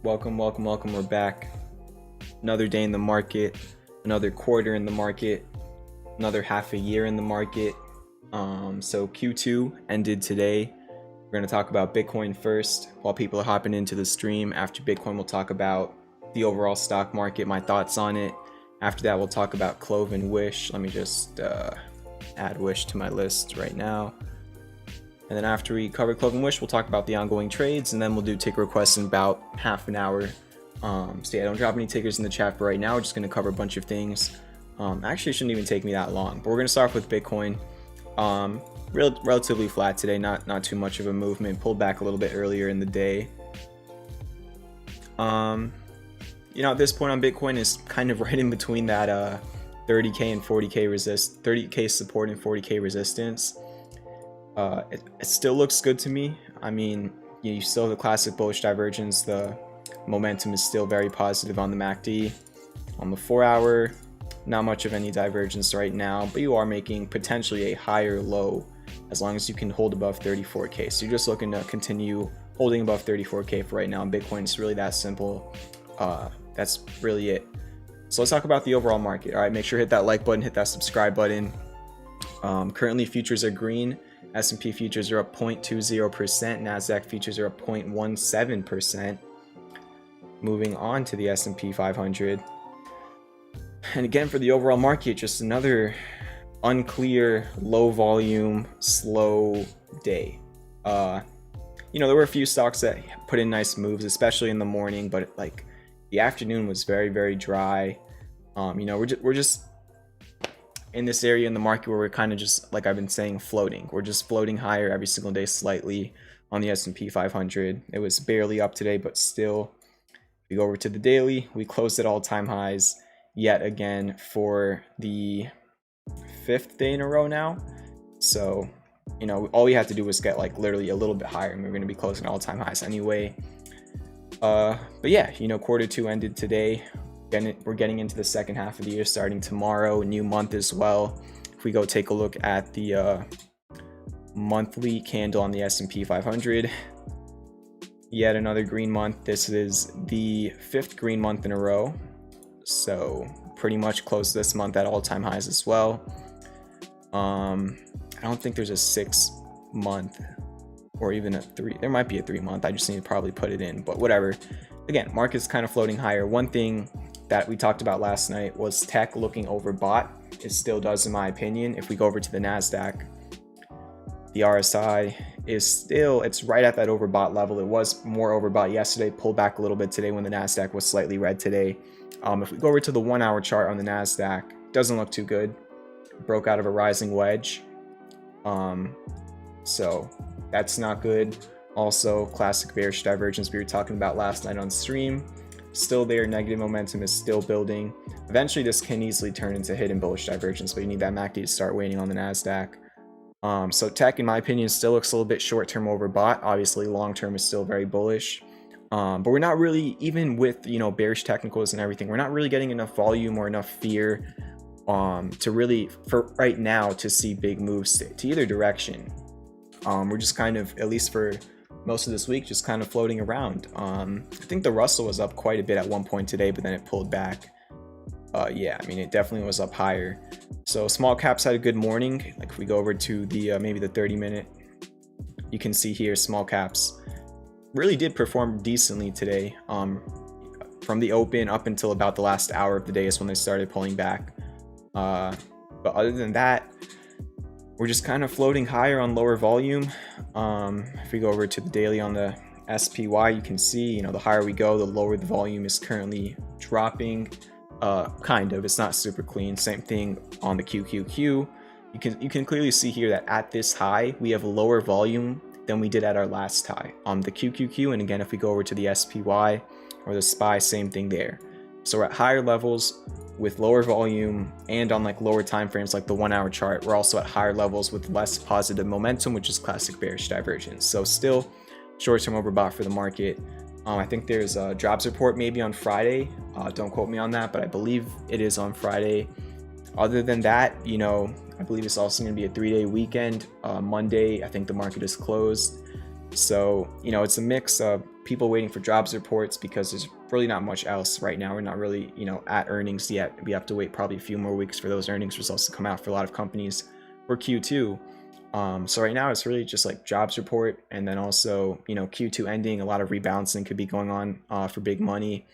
Welcome. We're back. Another day in the market, another quarter in the market, another half a year in the market. So Q2 ended today. We're going to talk about Bitcoin first while people are hopping into the stream. After Bitcoin, we'll talk about the overall stock market, my thoughts on it. After that, we'll talk about CLOV and Wish. Let me just add Wish to my list right now. And then after we cover CLOV and Wish, we'll talk about the ongoing trades, and then we'll do ticker requests in about half an hour. So yeah, don't drop any tickers in the chat for right now. We're just going to cover a bunch of things. Actually, it shouldn't even take me that long, but we're going to start off with Bitcoin. Relatively flat today, not too much of a movement. Pulled back a little bit earlier in the day. You know, at this point on Bitcoin is kind of right in between that 30k and 40k 30k support and 40k resistance. It still looks good to me. I mean, you still have the classic bullish divergence. The momentum is still very positive on the MACD. On the 4-hour, not much of any divergence right now, but you are making potentially a higher low as long as you can hold above 34k. So you're just looking to continue holding above 34k for right now in Bitcoin. It's really that simple. That's really it. So let's talk about the overall market. All right, make sure to hit that like button, hit that subscribe button. Currently futures are green. S&P futures are up 0.20%, NASDAQ futures are up 0.17%. Moving on to the S&P 500. And again, for the overall market, just another unclear, low volume, slow day. You know, there were a few stocks that put in nice moves, especially in the morning, but like the afternoon was very, very dry. You know, we're just in this area in the market where we're kind of just, like I've been saying, floating. We're just floating higher every single day slightly on the S&P 500. It was barely up today, but still, if we go over to the daily, we closed at all-time highs yet again for the 5th day in a row now. So, you know, all we had to do was get like literally a little bit higher, and we're going to be closing all-time highs anyway. But yeah, you know, Q2 ended today. We're getting into the second half of the year starting tomorrow, new month as well. If we go take a look at the monthly candle on the S&P 500, yet another green month. This is the 5th green month in a row, so pretty much closed this month at all-time highs as well. I don't think there's a 6-month or even a 3. There might be a 3-month. I just need to probably put it in, but whatever. Again, market's kind of floating higher. One thing that we talked about last night was tech looking overbought. It still does, in my opinion. If we go over to the NASDAQ, the RSI is still, it's right at that overbought level. It was more overbought yesterday, pulled back a little bit today when the NASDAQ was slightly red today. If we go over to the 1-hour chart on the NASDAQ, doesn't look too good. Broke out of a rising wedge. So that's not good. Also, classic bearish divergence we were talking about last night on stream. Still there, negative momentum is still building. Eventually this can easily turn into hidden bullish divergence, but you need that MACD to start waning on the NASDAQ. So tech, in my opinion, still looks a little bit short-term overbought. Obviously, long-term is still very bullish. But we're not really, even with, you know, bearish technicals and everything, we're not really getting enough volume or enough fear to really, for right now, to see big moves to either direction. We're just kind of, at least for most of this week, just kind of floating around. I think the Russell was up quite a bit at one point today, but then it pulled back. Yeah, I mean, it definitely was up higher. So small caps had a good morning. Like if we go over to the maybe the 30-minute, you can see here small caps really did perform decently today. From the open up until about the last hour of the day is when they started pulling back. But other than that, we're just kind of floating higher on lower volume. If we go over to the daily on the SPY, you can see, you know, the higher we go, the lower the volume is currently dropping. Kind of, it's not super clean. Same thing on the QQQ. You can clearly see here that at this high, we have lower volume than we did at our last high on the QQQ. And again, if we go over to the SPY or the SPY, same thing there. So we're at higher levels with lower volume, and on like lower time frames like the 1-hour chart, we're also at higher levels with less positive momentum, which is classic bearish divergence. So still short-term overbought for the market. I think there's a jobs report maybe on Friday. Don't quote me on that, but I believe it is on Friday. Other than that, you know, I believe it's also going to be a 3-day weekend. Monday, I think the market is closed. So, you know, it's a mix of people waiting for jobs reports because there's really not much else right now. We're not really, you know, at earnings yet. We have to wait probably a few more weeks for those earnings results to come out for a lot of companies for Q2. So right now it's really just like jobs report, and then also, you know, Q2 ending, a lot of rebalancing could be going on for big money.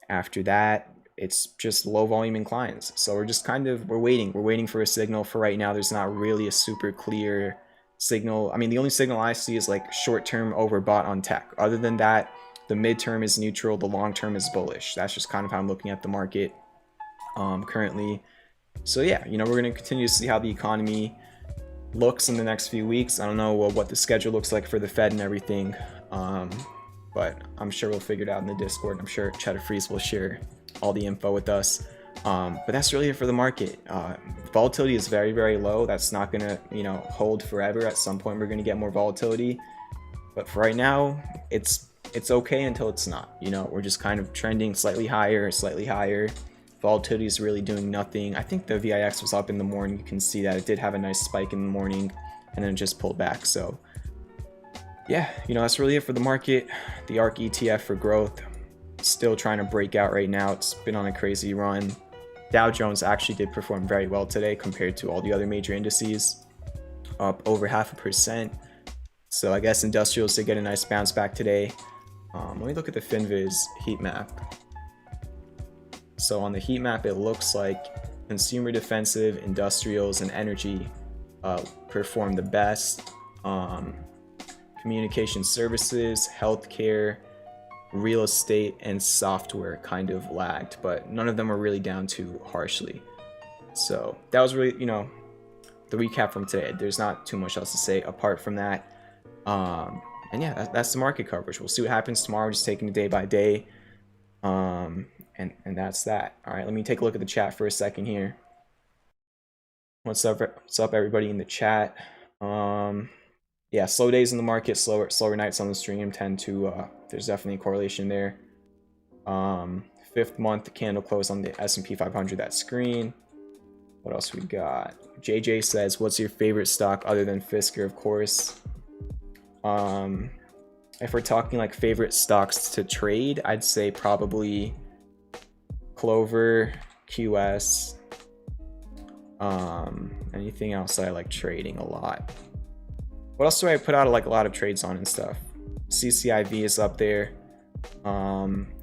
After that, it's just low volume inclines. So we're just kind of, we're waiting for a signal. For right now, there's not really a super clear signal. I mean, the only signal I see is like short-term overbought on tech. Other than that, the midterm is neutral, the long term is bullish. That's just kind of how I'm looking at the market currently. So yeah, you know, we're going to continue to see how the economy looks in the next few weeks. I don't know what the schedule looks like for the Fed and everything, but I'm sure we'll figure it out in the Discord. I'm sure Cheddar Freeze will share all the info with us. But that's really it for the market. Volatility is very, very low. That's not going to, you know, hold forever. At some point, we're going to get more volatility. But for right now, it's okay until it's not. You know, we're just kind of trending slightly higher, slightly higher. Volatility is really doing nothing. I think the VIX was up in the morning. You can see that it did have a nice spike in the morning and then it just pulled back. So yeah, you know, that's really it for the market. The ARK ETF for growth, still trying to break out right now. It's been on a crazy run. Dow Jones actually did perform very well today compared to all the other major indices, up over 0.5%. So I guess industrials did get a nice bounce back today. Let me look at the FinViz heat map. So on the heat map, it looks like consumer defensive, industrials, and energy performed the best. Communication services, healthcare, real estate, and software kind of lagged, but none of them were really down too harshly. So that was really, you know, the recap from today. There's not too much else to say apart from that. And yeah, that's the market coverage. We'll see what happens tomorrow, just taking it day by day. And that's that. All right, let me take a look at the chat for a second here. What's up everybody in the chat? Yeah, slow days in the market, slower nights on the stream tend to, there's definitely a correlation there. 5th month candle close on the S&P 500, that screen. What else we got? JJ says, what's your favorite stock other than Fisker, of course? If we're talking like favorite stocks to trade, I'd say probably Clover, QS, anything else that I like trading a lot. What else do I put out like a lot of trades on and stuff? CCIV is up there.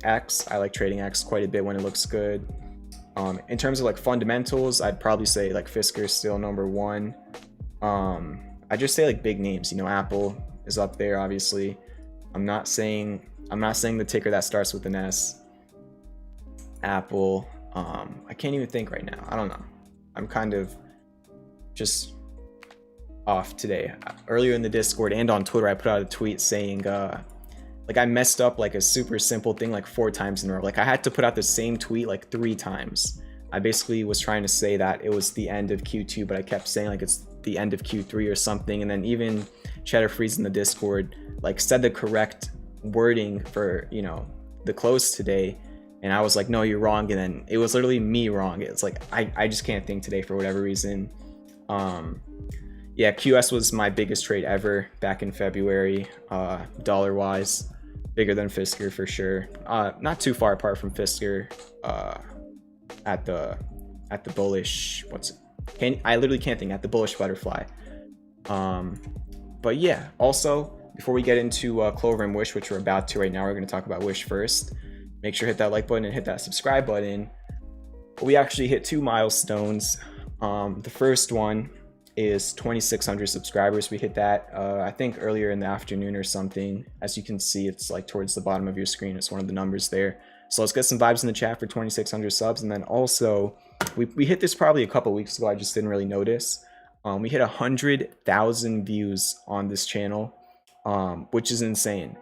X, I like trading X quite a bit when it looks good. In terms of like fundamentals, I'd probably say like Fisker is still number 1. I just say like big names, you know, Apple is up there obviously. I'm not saying the ticker that starts with an S. Apple, I can't even think right now. I don't know. I'm kind of just off today. Earlier in the Discord and on Twitter, I put out a tweet saying like I messed up like a super simple thing like 4 times in a row. Like I had to put out the same tweet like 3 times. I basically was trying to say that it was the end of Q2, but I kept saying like it's the end of Q3 or something. And then even Cheddar Freeze in the Discord like said the correct wording for, you know, the close today. And I was like, no, you're wrong. And then it was literally me wrong. It's like, I just can't think today for whatever reason. Yeah, QS was my biggest trade ever back in February, dollar wise, bigger than Fisker for sure. Not too far apart from Fisker at the bullish, I literally can't think, at the bullish butterfly. But yeah, also before we get into Clover and Wish, which we're about to right now, we're going to talk about Wish first. Make sure to hit that like button and hit that subscribe button. We actually hit 2 milestones. The first one is 2,600 subscribers. We hit that I think earlier in the afternoon or something. As you can see, it's like towards the bottom of your screen. It's one of the numbers there. So let's get some vibes in the chat for 2,600 subs. And then also we hit this probably a couple weeks ago. I just didn't really notice. We hit 100,000 views on this channel, which is insane.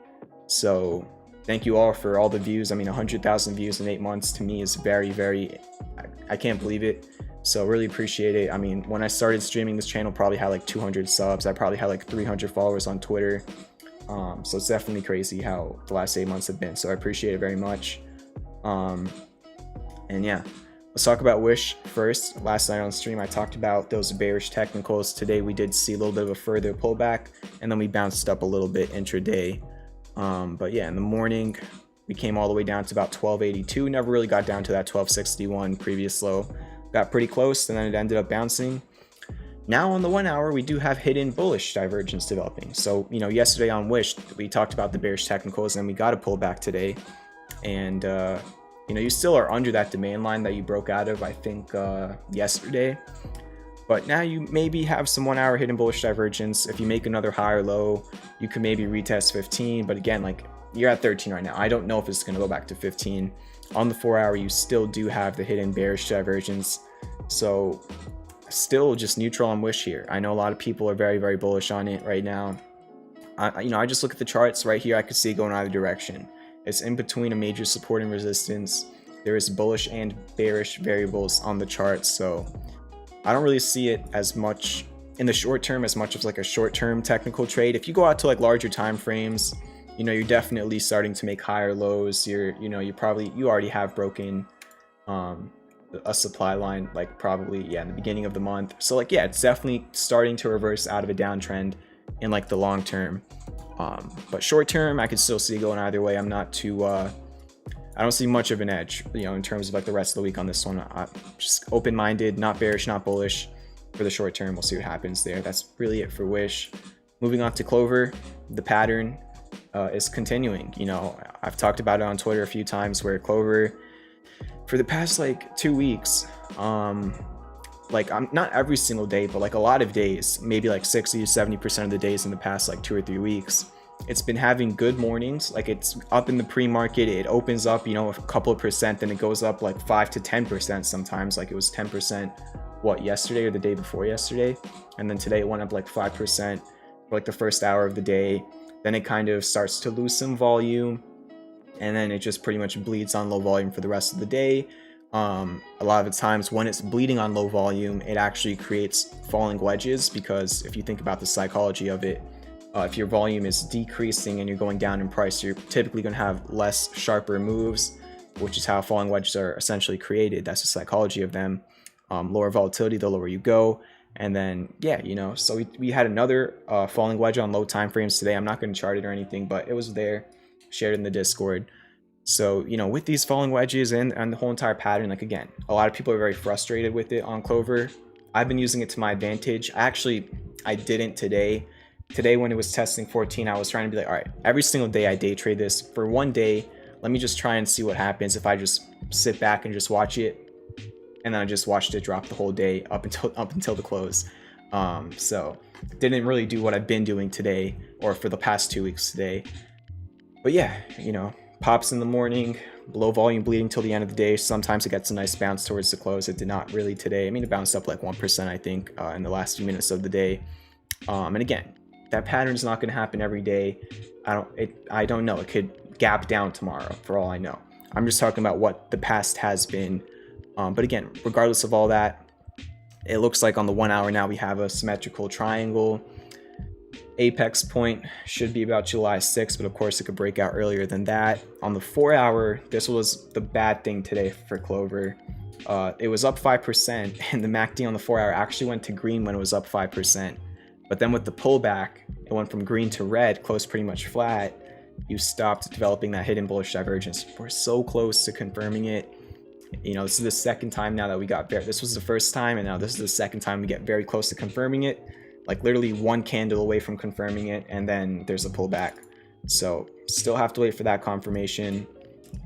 So thank you all for all the views. I mean, 100,000 views in 8 months to me is very, very, I can't believe it. So really appreciate it. I mean, when I started streaming, this channel probably had like 200 subs. I probably had like 300 followers on Twitter. So it's definitely crazy how the last 8 months have been. So I appreciate it very much. And yeah, Let's talk about Wish first. Last night on stream, I talked about those bearish technicals. Today, we did see a little bit of a further pullback, and then we bounced up a little bit intraday. But yeah, in the morning, we came all the way down to about 1282. Never really got down to that 1261 previous low. Got pretty close, and then it ended up bouncing. Now on the 1 hour, we do have hidden bullish divergence developing. So, you know, yesterday on Wish, we talked about the bearish technicals, and we got a pullback today. And, you know, you still are under that demand line that you broke out of, I think, yesterday. But now you maybe have some 1 hour hidden bullish divergence. If you make another higher low, you could maybe retest 15. But again, like, you're at 13 right now. I don't know if it's going to go back to 15. On the 4 hour, you still do have the hidden bearish divergence. So still just neutral on Wish here. I know a lot of people are very, very bullish on it right now. You know, I just look at the charts right here. I could see it going either direction. It's in between a major support and resistance. There is bullish and bearish variables on the chart, so I don't really see it as much in the short term as much as like a short-term technical trade. If you go out to like larger time frames, you know, you're definitely starting to make higher lows. You already have broken a supply line, like probably, yeah, in the beginning of the month. So like, yeah, it's definitely starting to reverse out of a downtrend in like the long term. But short term, I could still see going either way. I'm not too, I don't see much of an edge, you know, in terms of like the rest of the week on this one. I'm just open-minded, not bearish, not bullish for the short term. We'll see what happens there. That's really it for Wish. Moving on to Clover, the pattern is continuing. You know, I've talked about it on Twitter a few times where Clover, for the past like 2 weeks, like I'm not every single day, but like a lot of days, maybe like 60 to 70% of the days in the past like 2 or 3 weeks, it's been having good mornings. Like it's up in the pre-market, it opens up, you know, a couple of percent, then it goes up like 5 to 10% sometimes. Like it was 10% what, yesterday or the day before yesterday, and then today it went up like 5% for like the first hour of the day. Then it kind of starts to lose some volume, and then it just pretty much bleeds on low volume for the rest of the day. A lot of the times when it's bleeding on low volume, it actually creates falling wedges, because if you think about the psychology of it, if your volume is decreasing and you're going down in price, you're typically going to have less sharper moves, which is how falling wedges are essentially created. That's the psychology of them. Lower volatility, the lower you go. And then, yeah, you know, so we had another falling wedge on low time frames today. I'm not going to chart it or anything, but it was there, shared in the Discord. So, you know, with these falling wedges and the whole entire pattern, like again, a lot of people are very frustrated with it on Clover. I've been using it to my advantage. I didn't today. Today when it was testing 14, I was trying to be like, all right, every single day I day trade this for 1 day. Let me just try and see what happens if I just sit back and just watch it. And then I just watched it drop the whole day up until the close. So didn't really do what I've been doing today or for the past 2 weeks today. But yeah, you know, pops in the morning, low volume bleeding till the end of the day. Sometimes it gets a nice bounce towards the close. It did not really today. I mean, it bounced up like 1%, I think, in the last few minutes of the day. And again, that pattern is not going to happen every day. I don't know. It could gap down tomorrow for all I know. I'm just talking about what the past has been. But again, regardless of all that, it looks like on the 1 hour now we have a symmetrical triangle. Apex point should be about July 6th, but of course it could break out earlier than that. On the 4 hour, this was the bad thing today for Clover. It was up 5%, and the MACD on the 4 hour actually went to green when it was up 5%. But then with the pullback, it went from green to red, closed pretty much flat. You stopped developing that hidden bullish divergence. We're so close to confirming it. You know, this is the second time now that we got there. This was the first time, and now this is the second time we get very close to confirming it. Like literally one candle away from confirming it, and then there's a pullback. So still have to wait for that confirmation.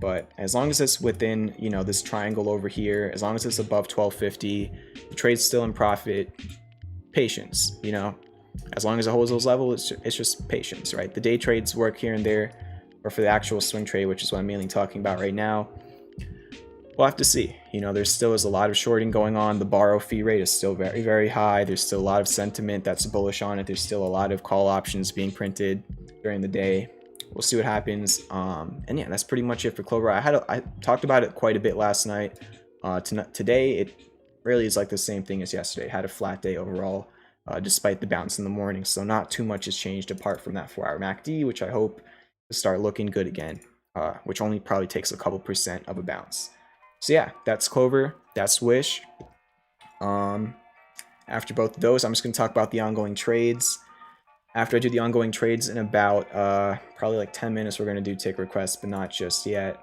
But as long as it's within, you know, this triangle over here, as long as it's above 1250, the trade's still in profit. Patience, you know, as long as it holds those levels, it's just patience, right? The day trades work here and there, or for the actual swing trade, which is what I'm mainly talking about right now. We'll have to see. You know, there still is a lot of shorting going on. The borrow fee rate is still very, very high. There's still a lot of sentiment that's bullish on it. There's still a lot of call options being printed during the day. We'll see what happens. And yeah, that's pretty much it for Clover. I talked about it quite a bit last night. Today, it really is like the same thing as yesterday. Had a flat day overall, despite the bounce in the morning. So not too much has changed apart from that 4 hour MACD, which I hope to start looking good again, which only probably takes a couple % of a bounce. So yeah, that's Clover. that's Wish. After both of those, I'm just going to talk about the ongoing trades. After I do the ongoing trades in about probably like 10 minutes, we're going to do take requests, but not just yet.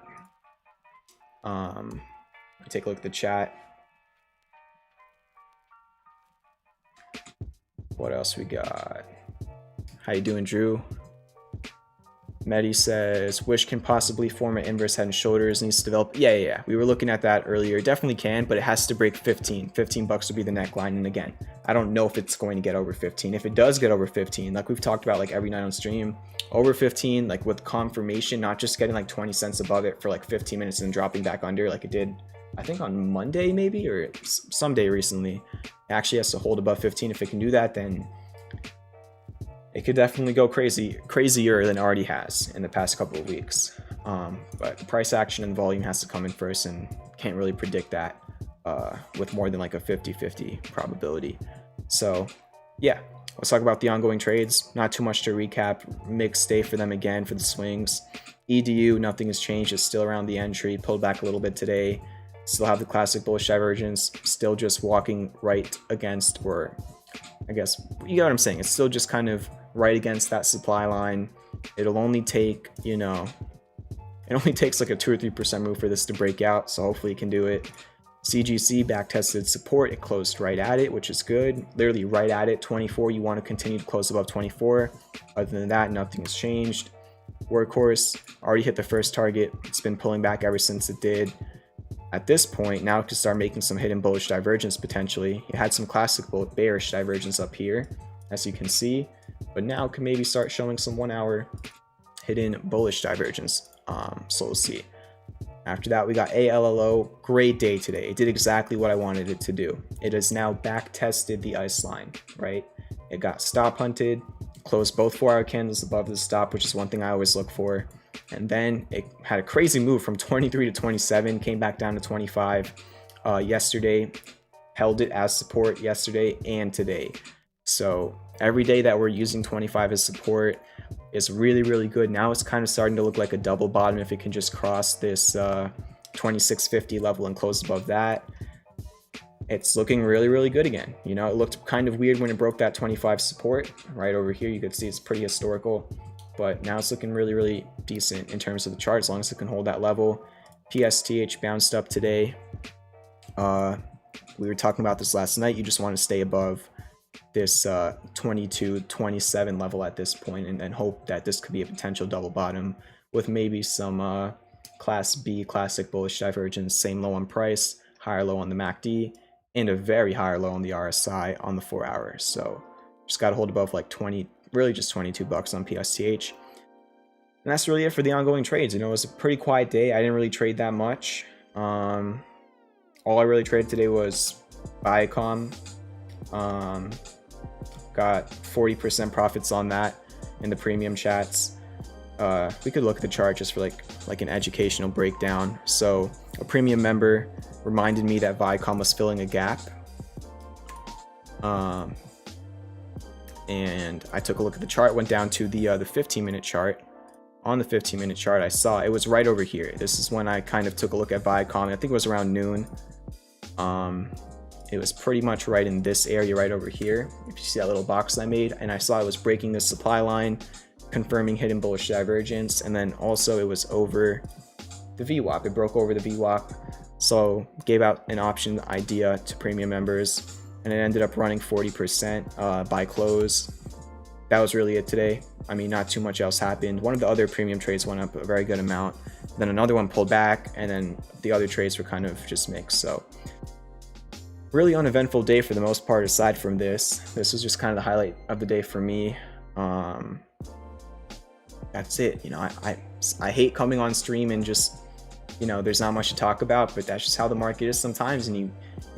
Take a look at the chat. What else we got? How you doing, Drew? Medi says, Wish can possibly form an inverse head and shoulders, needs to develop. Yeah. We were looking at that earlier. It definitely can, but it has to break 15. 15 bucks would be the neckline. And again, I don't know if it's going to get over 15. If it does get over 15, like we've talked about like every night on stream, over 15, like with confirmation, not just getting like 20 cents above it for like 15 minutes and dropping back under like it did, I think on Monday maybe, or someday recently. It actually has to hold above 15. If it can do that, then it could definitely go crazier than it already has in the past couple of weeks. But the price action and volume has to come in first, and can't really predict that with more than like a 50-50 probability. So yeah, let's talk about the ongoing trades. Not too much to recap. Mixed day for them again for the swings. EDU, nothing has changed. It's still around the entry. Pulled back a little bit today. Still have the classic bullish divergence. Still just walking right against, or I guess you get what I'm saying. It's still just kind of right against that supply line. It'll only take, you know, it only takes like a 2 or 3% move for this to break out. So hopefully it can do it. CGC back tested support. It closed right at it, which is good. Literally right at it. 24. You want to continue to close above 24. Other than that, nothing has changed. Workhorse already hit the first target. It's been pulling back ever since it did. At this point, now it can start making some hidden bullish divergence potentially. It had some classic bearish divergence up here, as you can see, but now it can maybe start showing some 1 hour hidden bullish divergence. So we'll see. After that, we got ALLO. Great day today. It did exactly what I wanted it to do. It has now back tested the ice line, right? It got stop hunted, closed both 4-hour candles above the stop, which is one thing I always look for. And then it had a crazy move from 23 to 27, came back down to 25 yesterday, held it as support yesterday and today. So every day that we're using 25 as support is really, really good. Now it's kind of starting to look like a double bottom if it can just cross this 2650 level and close above that. It's looking really, really good again. You know, it looked kind of weird when it broke that 25 support right over here. You could see it's pretty historical. But now it's looking really, really decent in terms of the chart, as long as it can hold that level. PSTH bounced up today. We were talking about this last night. You just want to stay above this 22-27 level at this point, and then hope that this could be a potential double bottom with maybe some Class B classic bullish divergence. Same low on price, higher low on the MACD, and a very higher low on the RSI on the 4 hours. So just got to hold above like 20. Really just 22 bucks on PSTH. And that's really it for the ongoing trades. You know, it was a pretty quiet day. I didn't really trade that much. All I really traded today was Viacom. Got 40% profits on that in the premium chats. We could look at the chart just for like an educational breakdown. So a premium member reminded me that Viacom was filling a gap. And I took a look at the chart, went down to the 15-minute chart. On the 15-minute chart, I saw it was right over here. This is when I kind of took a look at Viacom. I think it was around noon. It was pretty much right in this area right over here. If you see that little box I made, and I saw it was breaking the supply line, confirming hidden bullish divergence, and then also it was over the VWAP. It broke over the VWAP, so gave out an option idea to premium members. And it ended up running 40% by close. That was really it today. I mean, not too much else happened. One of the other premium trades went up a very good amount. Then another one pulled back, and then the other trades were kind of just mixed. So really uneventful day for the most part, aside from this. This was just kind of the highlight of the day for me. That's it. You know, I hate coming on stream and just, you know, there's not much to talk about, but that's just how the market is sometimes, and you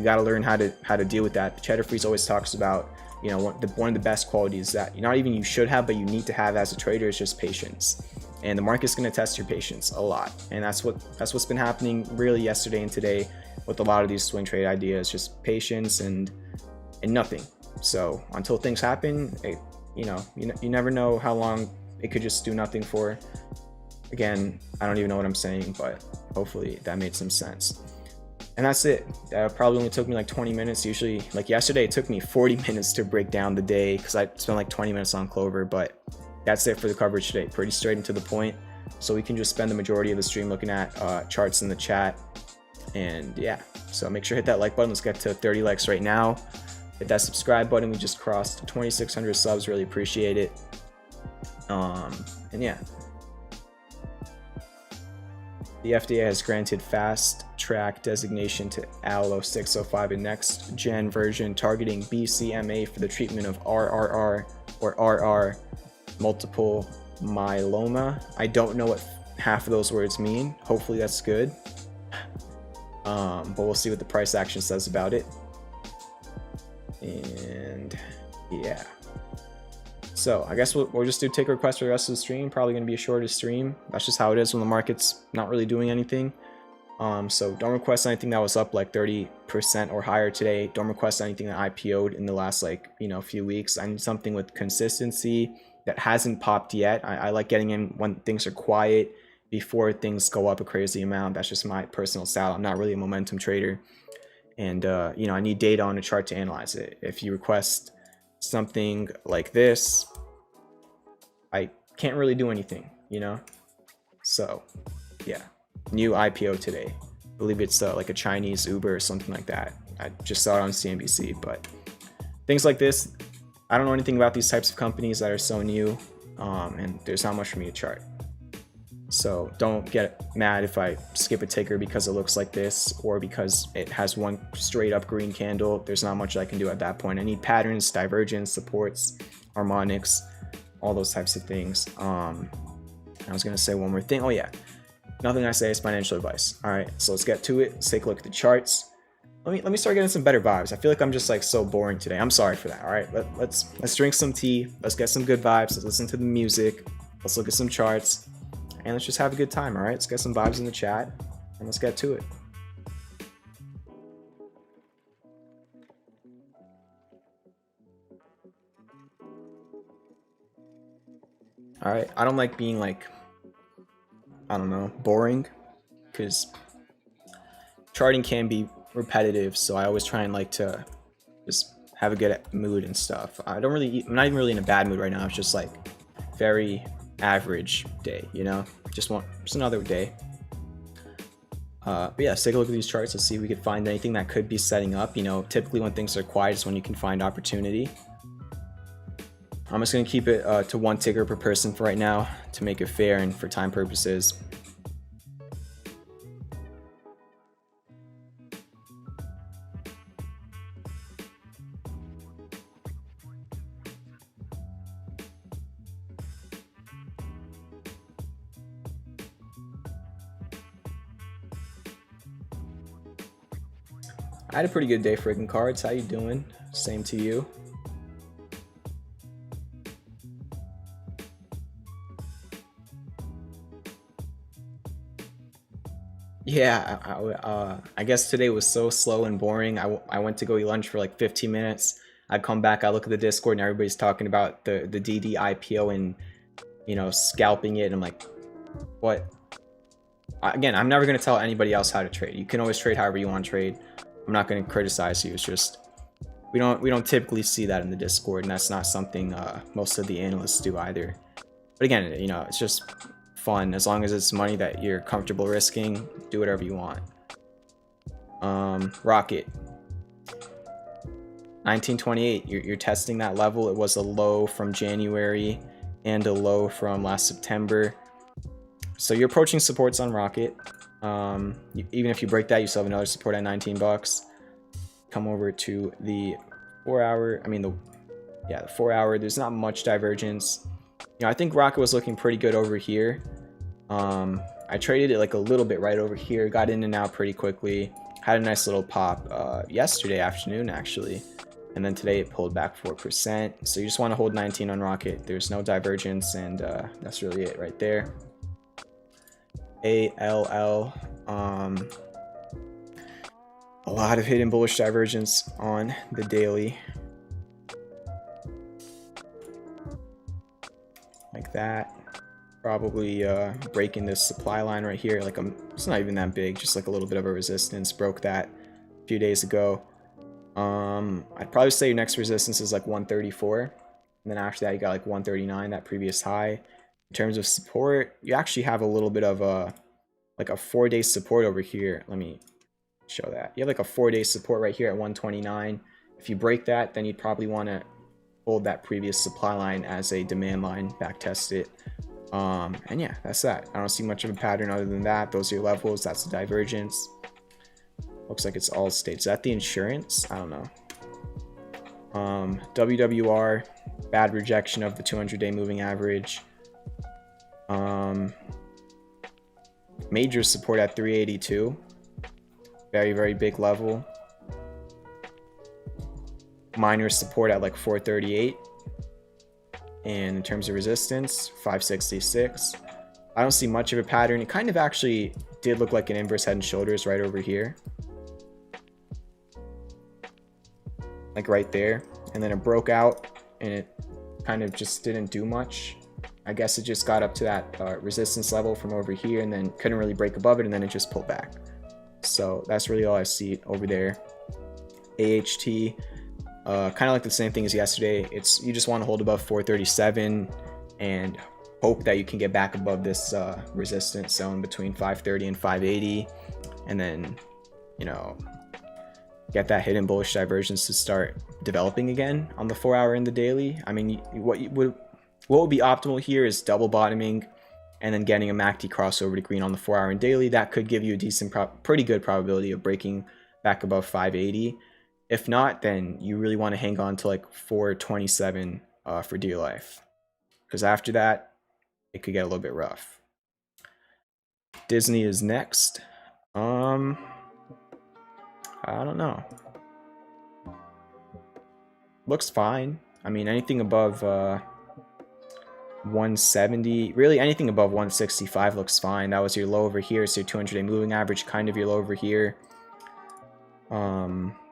got to learn how to deal with that. Cheddar Freeze always talks about, you know, one of the best qualities that not even you should have, but you need to have as a trader is just patience. And the market's going to test your patience a lot, and that's what's been happening really yesterday and today with a lot of these swing trade ideas. Just patience and nothing. So until things happen, you know, you never know how long it could just do nothing for. Again, I don't even know what I'm saying, but hopefully that made some sense. And that's it. That probably only took me like 20 minutes. Usually, like yesterday, it took me 40 minutes to break down the day because I spent like 20 minutes on Clover. But that's it for the coverage today. Pretty straight and to the point. So we can just spend the majority of the stream looking at charts in the chat. And yeah, so make sure to hit that like button. Let's get to 30 likes right now. Hit that subscribe button. We just crossed 2,600 subs. Really appreciate it. And yeah. The FDA has granted fast track designation to ALLO 605, a next gen version targeting BCMA for the treatment of RRR or RR multiple myeloma. I don't know what half of those words mean. Hopefully that's good. But we'll see what the price action says about it. And yeah. So I guess we'll just do take requests for the rest of the stream. Probably going to be a shorter stream. That's just how it is when the market's not really doing anything. So don't request anything that was up like 30% or higher today. Don't request anything that IPO'd in the last few weeks. I need something with consistency that hasn't popped yet. I like getting in when things are quiet before things go up a crazy amount. That's just my personal style. I'm not really a momentum trader. And I need data on a chart to analyze it. If you request something like this, I can't really do anything, So yeah, new IPO today. I believe it's like a Chinese Uber or something like that. I just saw it on CNBC. But things like this, I don't know anything about these types of companies that are so new, and there's not much for me to chart. So don't get mad if I skip a ticker because it looks like this or because it has one straight up green candle. There's not much I can do at that point. I need patterns, divergence, supports, harmonics, all those types of things. I was going to say one more thing. Oh yeah, nothing I say is financial advice. All right, so let's get to it. Let's take a look at the charts. Let me start getting some better vibes. I feel like I'm just like so boring today. I'm sorry for that. All right, let's drink some tea. Let's get some good vibes. Let's listen to the music. Let's look at some charts. And let's just have a good time, all right? Let's get some vibes in the chat, and let's get to it. All right, I don't like being boring, because charting can be repetitive, so I always try and like to just have a good mood and stuff. I'm not even really in a bad mood right now. It's just like very average day, just another day. But yeah, let's take a look at these charts. Let's see if we could find anything that could be setting up. Typically when things are quiet is when you can find opportunity. I'm just going to keep it to one ticker per person for right now to make it fair and for time purposes. I had a pretty good day, freaking cards. How you doing? Same to you. Yeah, I guess today was so slow and boring. I went to go eat lunch for like 15 minutes. I come back, I look at the Discord, and everybody's talking about the DD IPO and scalping it. And I'm like, what? Again, I'm never gonna tell anybody else how to trade. You can always trade however you want to trade. I'm not going to criticize you. It's just we don't typically see that in the Discord, and that's not something most of the analysts do either. But again, it's just fun. As long as it's money that you're comfortable risking, do whatever you want. Rocket 1928. You're testing that level. It was a low from January and a low from last September. So you're approaching supports on Rocket. Even if you break that, you still have another support at 19 bucks. Come over to the 4 hour. The 4 hour. There's not much divergence. I think Rocket was looking pretty good over here. I traded it like a little bit right over here. Got in and out pretty quickly. Had a nice little pop yesterday afternoon actually, and then today it pulled back 4%. So you just want to hold 19 on Rocket. There's no divergence, and that's really it right there. ALL, a lot of hidden bullish divergence on the daily, like that. Probably breaking this supply line right here. Like it's not even that big, just like a little bit of a resistance. Broke that a few days ago. I'd probably say your next resistance is like 134, and then after that you got like 139, that previous high. In terms of support, you actually have a little bit of a like a 4-day support over here. Let me show that. You have like a 4-day support right here at 129. If you break that, then you'd probably want to hold that previous supply line as a demand line, back test it. And yeah, that's that. I don't see much of a pattern other than that. Those are your levels. That's the divergence. Looks like it's all states. Is that the insurance? I don't know. WWR, bad rejection of the 200-day moving average. Major support at 382. Very, very big level. Minor support at like 438. And in terms of resistance, 566. I don't see much of a pattern. It kind of actually did look like an inverse head and shoulders right over here. Like right there. And then it broke out and it kind of just didn't do much. I guess it just got up to that resistance level from over here and then couldn't really break above it, and then it just pulled back. So that's really all I see over there. AHT, kind of like the same thing as yesterday. You just want to hold above 437 and hope that you can get back above this resistance zone between 530 and 580, and then, you know, get that hidden bullish divergence to start developing again on the 4-hour and the daily. I mean, what would be optimal here is double bottoming and then getting a MACD crossover to green on the 4-hour and daily. That could give you a decent, pretty good probability of breaking back above 580. If not, then you really want to hang on to like 427 for dear life, because after that, it could get a little bit rough. Disney is next. I don't know. Looks fine. I mean, anything above 170, really anything above 165 looks fine. That was your low over here, so your 200-day moving average, kind of your low over here.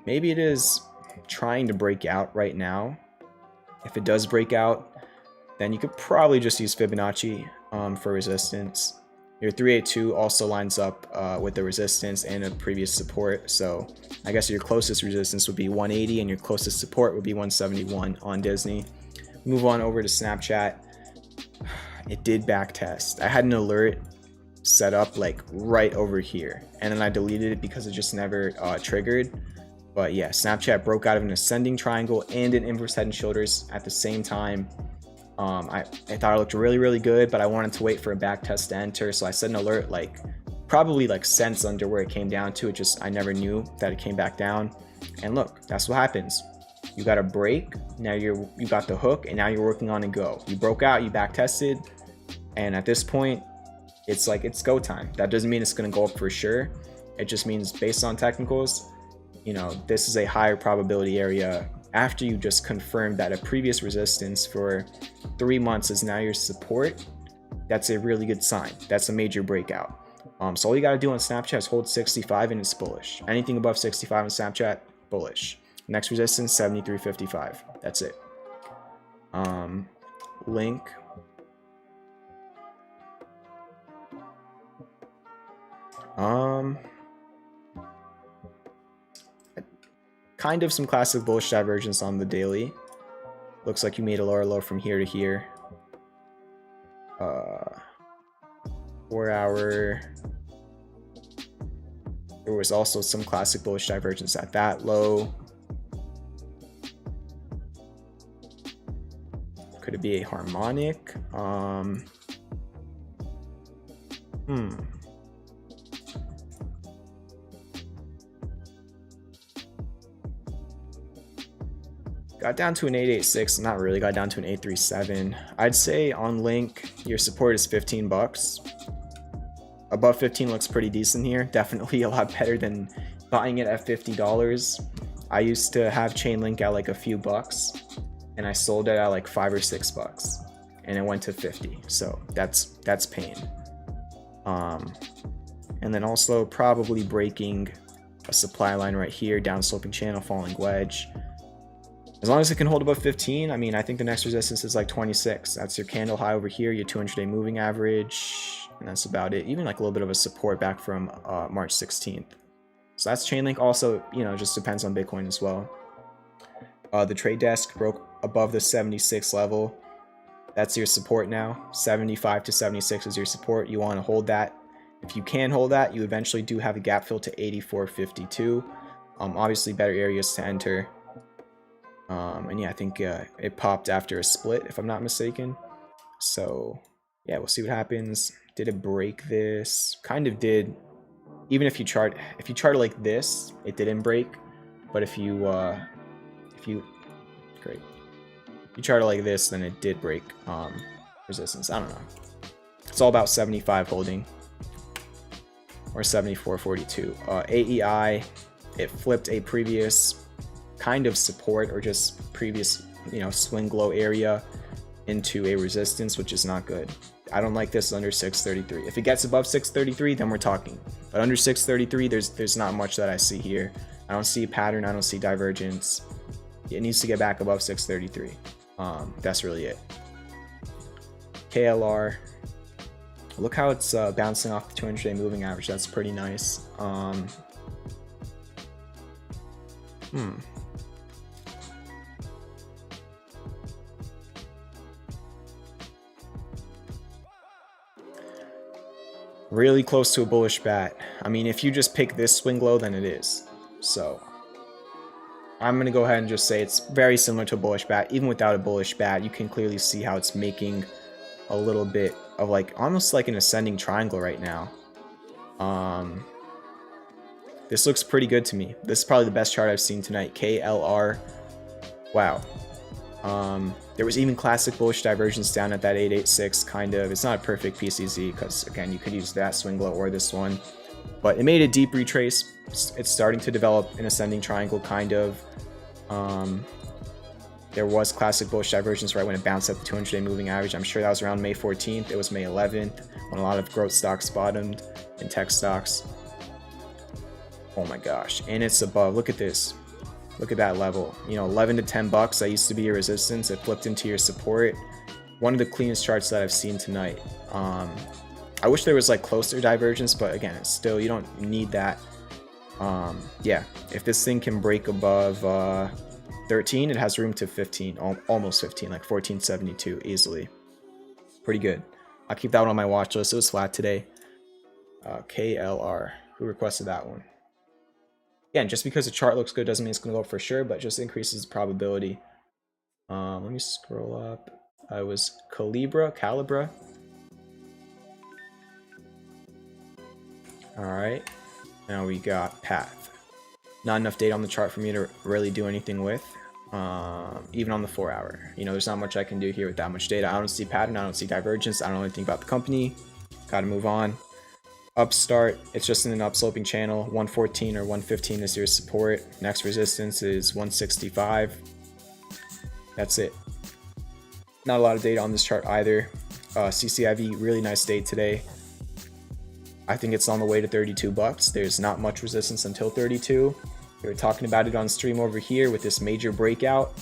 Maybe it is trying to break out right now. If it does break out, then you could probably just use Fibonacci for resistance. Your 382 also lines up with the resistance and a previous support, so I guess your closest resistance would be 180 and your closest support would be 171 on Disney. Move on over to Snapchat. It did backtest. I had an alert set up like right over here, and then I deleted it because it just never triggered. But yeah, Snapchat broke out of an ascending triangle and an inverse head and shoulders at the same time. I thought it looked really, really good, but I wanted to wait for a back test to enter, so I set an alert like probably like cents under where it came down to. I never knew that it came back down, and look, that's what happens. You got a break, now you got the hook, and now you're working on a go. You broke out, you back tested, and at this point, it's like it's go time. That doesn't mean it's going to go up for sure. It just means based on technicals, you know, this is a higher probability area. After you just confirmed that a previous resistance for 3 months is now your support, that's a really good sign. That's a major breakout. So all you got to do on Snapchat is hold 65 and it's bullish. Anything above 65 on Snapchat, bullish. Next resistance, 73.55. That's it. Link. Kind of some classic bullish divergence on the daily. Looks like you made a lower low from here to here. 4-hour. There was also some classic bullish divergence at that low. Could it be a harmonic? Got down to an 886, not really, got down to an 837. I'd say on Link, your support is 15 bucks. Above 15 looks pretty decent here. Definitely a lot better than buying it at $50. I used to have Chainlink at like a few bucks, and I sold it at like 5 or 6 bucks, and it went to 50. So that's pain. And then also probably breaking a supply line right here, down sloping channel, falling wedge. As long as it can hold above 15, I mean, I think the next resistance is like 26. That's your candle high over here, your 200-day moving average, and that's about it. Even like a little bit of a support back from March 16th. So that's Chainlink. Also, you know, just depends on Bitcoin as well. The trade desk broke above the 76 level. That's your support now. 75 to 76 is your support. You want to hold that. If you can hold that, you eventually do have a gap fill to 84.52. Obviously, better areas to enter. And yeah, I think it popped after a split, if I'm not mistaken. So yeah, we'll see what happens. Did it break this? Kind of did. Even if you chart like this, it didn't break. But if you great. If you chart it like this, then it did break resistance. I don't know. It's all about 75 holding. Or 74.42. AEI, it flipped a previous kind of support or just previous, you know, swing low area into a resistance, which is not good. I don't like this under 633. If it gets above 633, then we're talking. But under 633, there's not much that I see here. I don't see a pattern. I don't see divergence. It needs to get back above 633. That's really it. KLR. Look how it's bouncing off the 200-day moving average. That's pretty nice. Really close to a bullish bat. I mean, if you just pick this swing low, then it is. So I'm going to go ahead and just say it's very similar to a bullish bat. Even without a bullish bat, you can clearly see how it's making a little bit of like almost like an ascending triangle right now. This looks pretty good to me. This is probably the best chart I've seen tonight. KLR. Wow. There was even classic bullish divergence down at that 886 kind of. It's not a perfect PCZ because again, you could use that swing low or this one, but it made a deep retrace. It's starting to develop an ascending triangle kind of. There was classic bullish divergence right when it bounced at the 200-day moving average. I'm sure that was around May 14th. It was May 11th when a lot of growth stocks bottomed and tech stocks. Oh my gosh. And it's above. Look at this. Look at that level. You know, 11 to 10 bucks. That used to be your resistance. It flipped into your support. One of the cleanest charts that I've seen tonight. I wish there was like closer divergence, but again, it's still, you don't need that. Yeah, if this thing can break above 13, it has room to 15, almost 15, like 1472 easily. Pretty good. I'll keep that one on my watch list. It was flat today. KLR. Who requested that one? Again, just because the chart looks good doesn't mean it's going to go up for sure, but just increases the probability. Let me scroll up. It was Calibra. Alright. Now we got Path. Not enough data on the chart for me to really do anything with. Even on the 4 hour. You know, there's not much I can do here with that much data. I don't see pattern. I don't see divergence. I don't know anything about the company. Gotta move on. Upstart, it's just in an upsloping channel. 114 or 115 is your support. Next resistance is 165. That's it. Not a lot of data on this chart either. CCIV, really nice day today. I think it's on the way to 32 bucks. There's not much resistance until 32. We were talking about it on stream over here with this major breakout,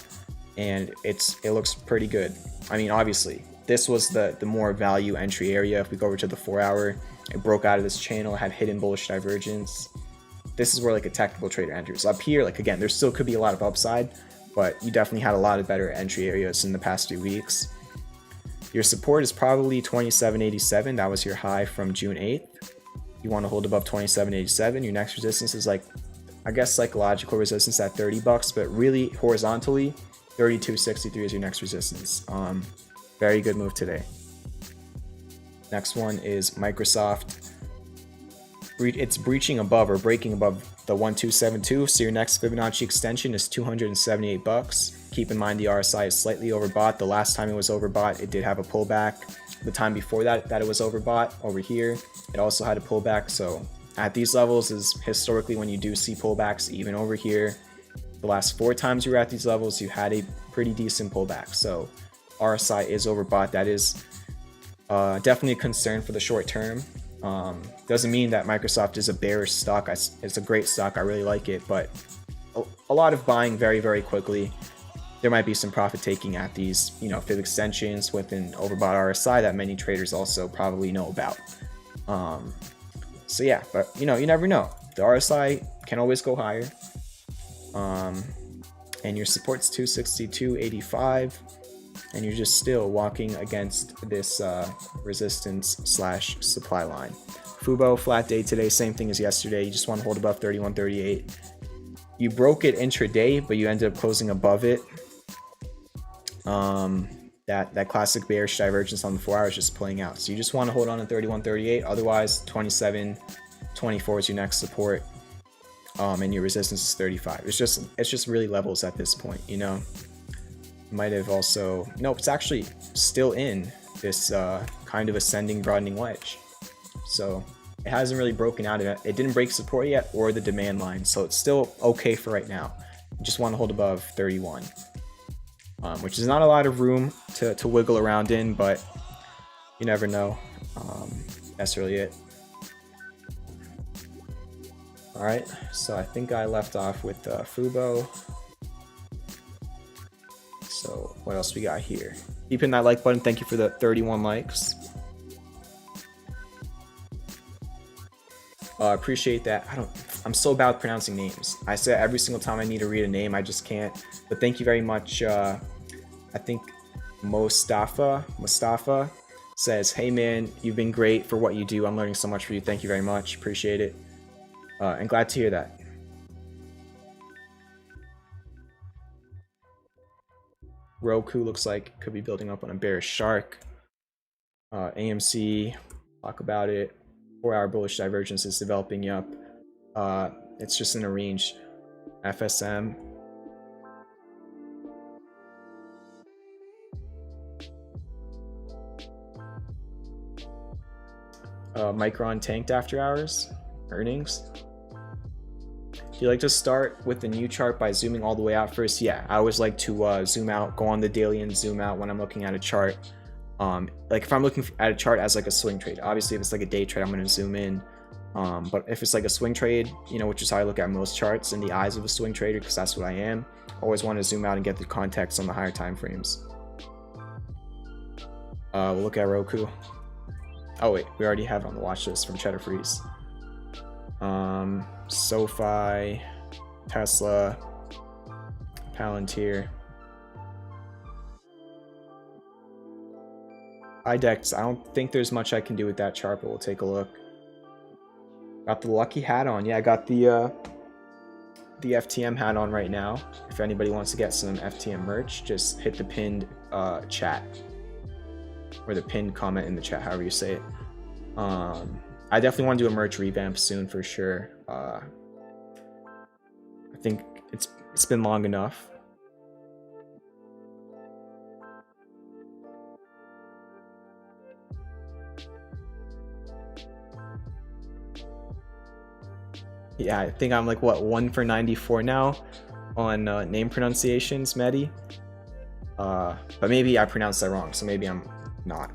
and it looks pretty good. I mean, obviously, this was the more value entry area. If we go over to the 4 hour, it broke out of this channel, had hidden bullish divergence. This is where like a technical trader enters. Up here, like again, there still could be a lot of upside, but you definitely had a lot of better entry areas in the past 2 weeks. Your support is probably 27.87. That was your high from June 8th. You want to hold above 27.87. Your next resistance is like, I guess, psychological resistance at 30 bucks, but really horizontally, 32.63 is your next resistance. Very good move today. Next one is Microsoft. It's breaching above or breaking above the 1272. So your next Fibonacci extension is 278 bucks. Keep in mind the RSI is slightly overbought. The last time it was overbought, it did have a pullback. The time before that it was overbought over here, it also had a pullback. So at these levels is historically when you do see pullbacks. Even over here, the last 4 times you were at these levels, you had a pretty decent pullback. So RSI is overbought. That is definitely a concern for the short term. Doesn't mean that Microsoft is a bearish stock. It's a great stock. I really like it, but a lot of buying very, very quickly. there might be some profit taking at these, you know, fib extensions with an overbought RSI that many traders also probably know about. So yeah, but you know, you never know. The RSI can always go higher. And your support's 262.85, and you're just still walking against this resistance slash supply line. FUBO flat day today, same thing as yesterday. You just want to hold above 31.38. You broke it intraday, but you ended up closing above it. That classic bearish divergence on the 4 hours just playing out. So you just want to hold on to 31.38. Otherwise, 27.24 is your next support. And your resistance is 35. It's just really levels at this point, you know. Might have also, nope, it's actually still in this kind of ascending broadening wedge. So it hasn't really broken out. It didn't break support yet or the demand line, so it's still okay for right now. You just want to hold above 31, which is not a lot of room to wiggle around in, but you never know. That's really it. All right, so I think I left off with FUBO. So what else we got here? Keep hitting that like button. Thank you for the 31 likes. Appreciate that. I'm so bad with pronouncing names. I say every single time I need to read a name, I just can't. But thank you very much. I think Mustafa says, "Hey man, you've been great for what you do. I'm learning so much from you. Thank you very much. Appreciate it. And glad to hear that." ROKU looks like could be building up on a bearish shark. AMC, talk about it. 4-hour bullish divergence is developing up. It's just in a range. FSM. Micron tanked after hours earnings. Do you like to start with the new chart by zooming all the way out first? Yeah, I always like to zoom out, go on the daily and zoom out when I'm looking at a chart. Like if I'm looking at a chart as like a swing trade, obviously if it's like a day trade, I'm going to zoom in. But if it's like a swing trade, you know, which is how I look at most charts in the eyes of a swing trader, because that's what I am, I always want to zoom out and get the context on the higher time frames. We'll look at ROKU. Oh wait, we already have it on the watch list from Cheddar Freeze. SOFI, Tesla, Palantir, IDEX. I don't think there's much I can do with that chart, but we'll take a look. Got the lucky hat on. Yeah, I got the FTM hat on right now. If anybody wants to get some FTM merch, just hit the pinned chat, or the pinned comment in the chat, however you say it. I definitely want to do a merch revamp soon for sure. I think it's been long enough. Yeah, I think I'm like, what, 1 for 94 now on name pronunciations, Medi. But maybe I pronounced that wrong, so maybe I'm not.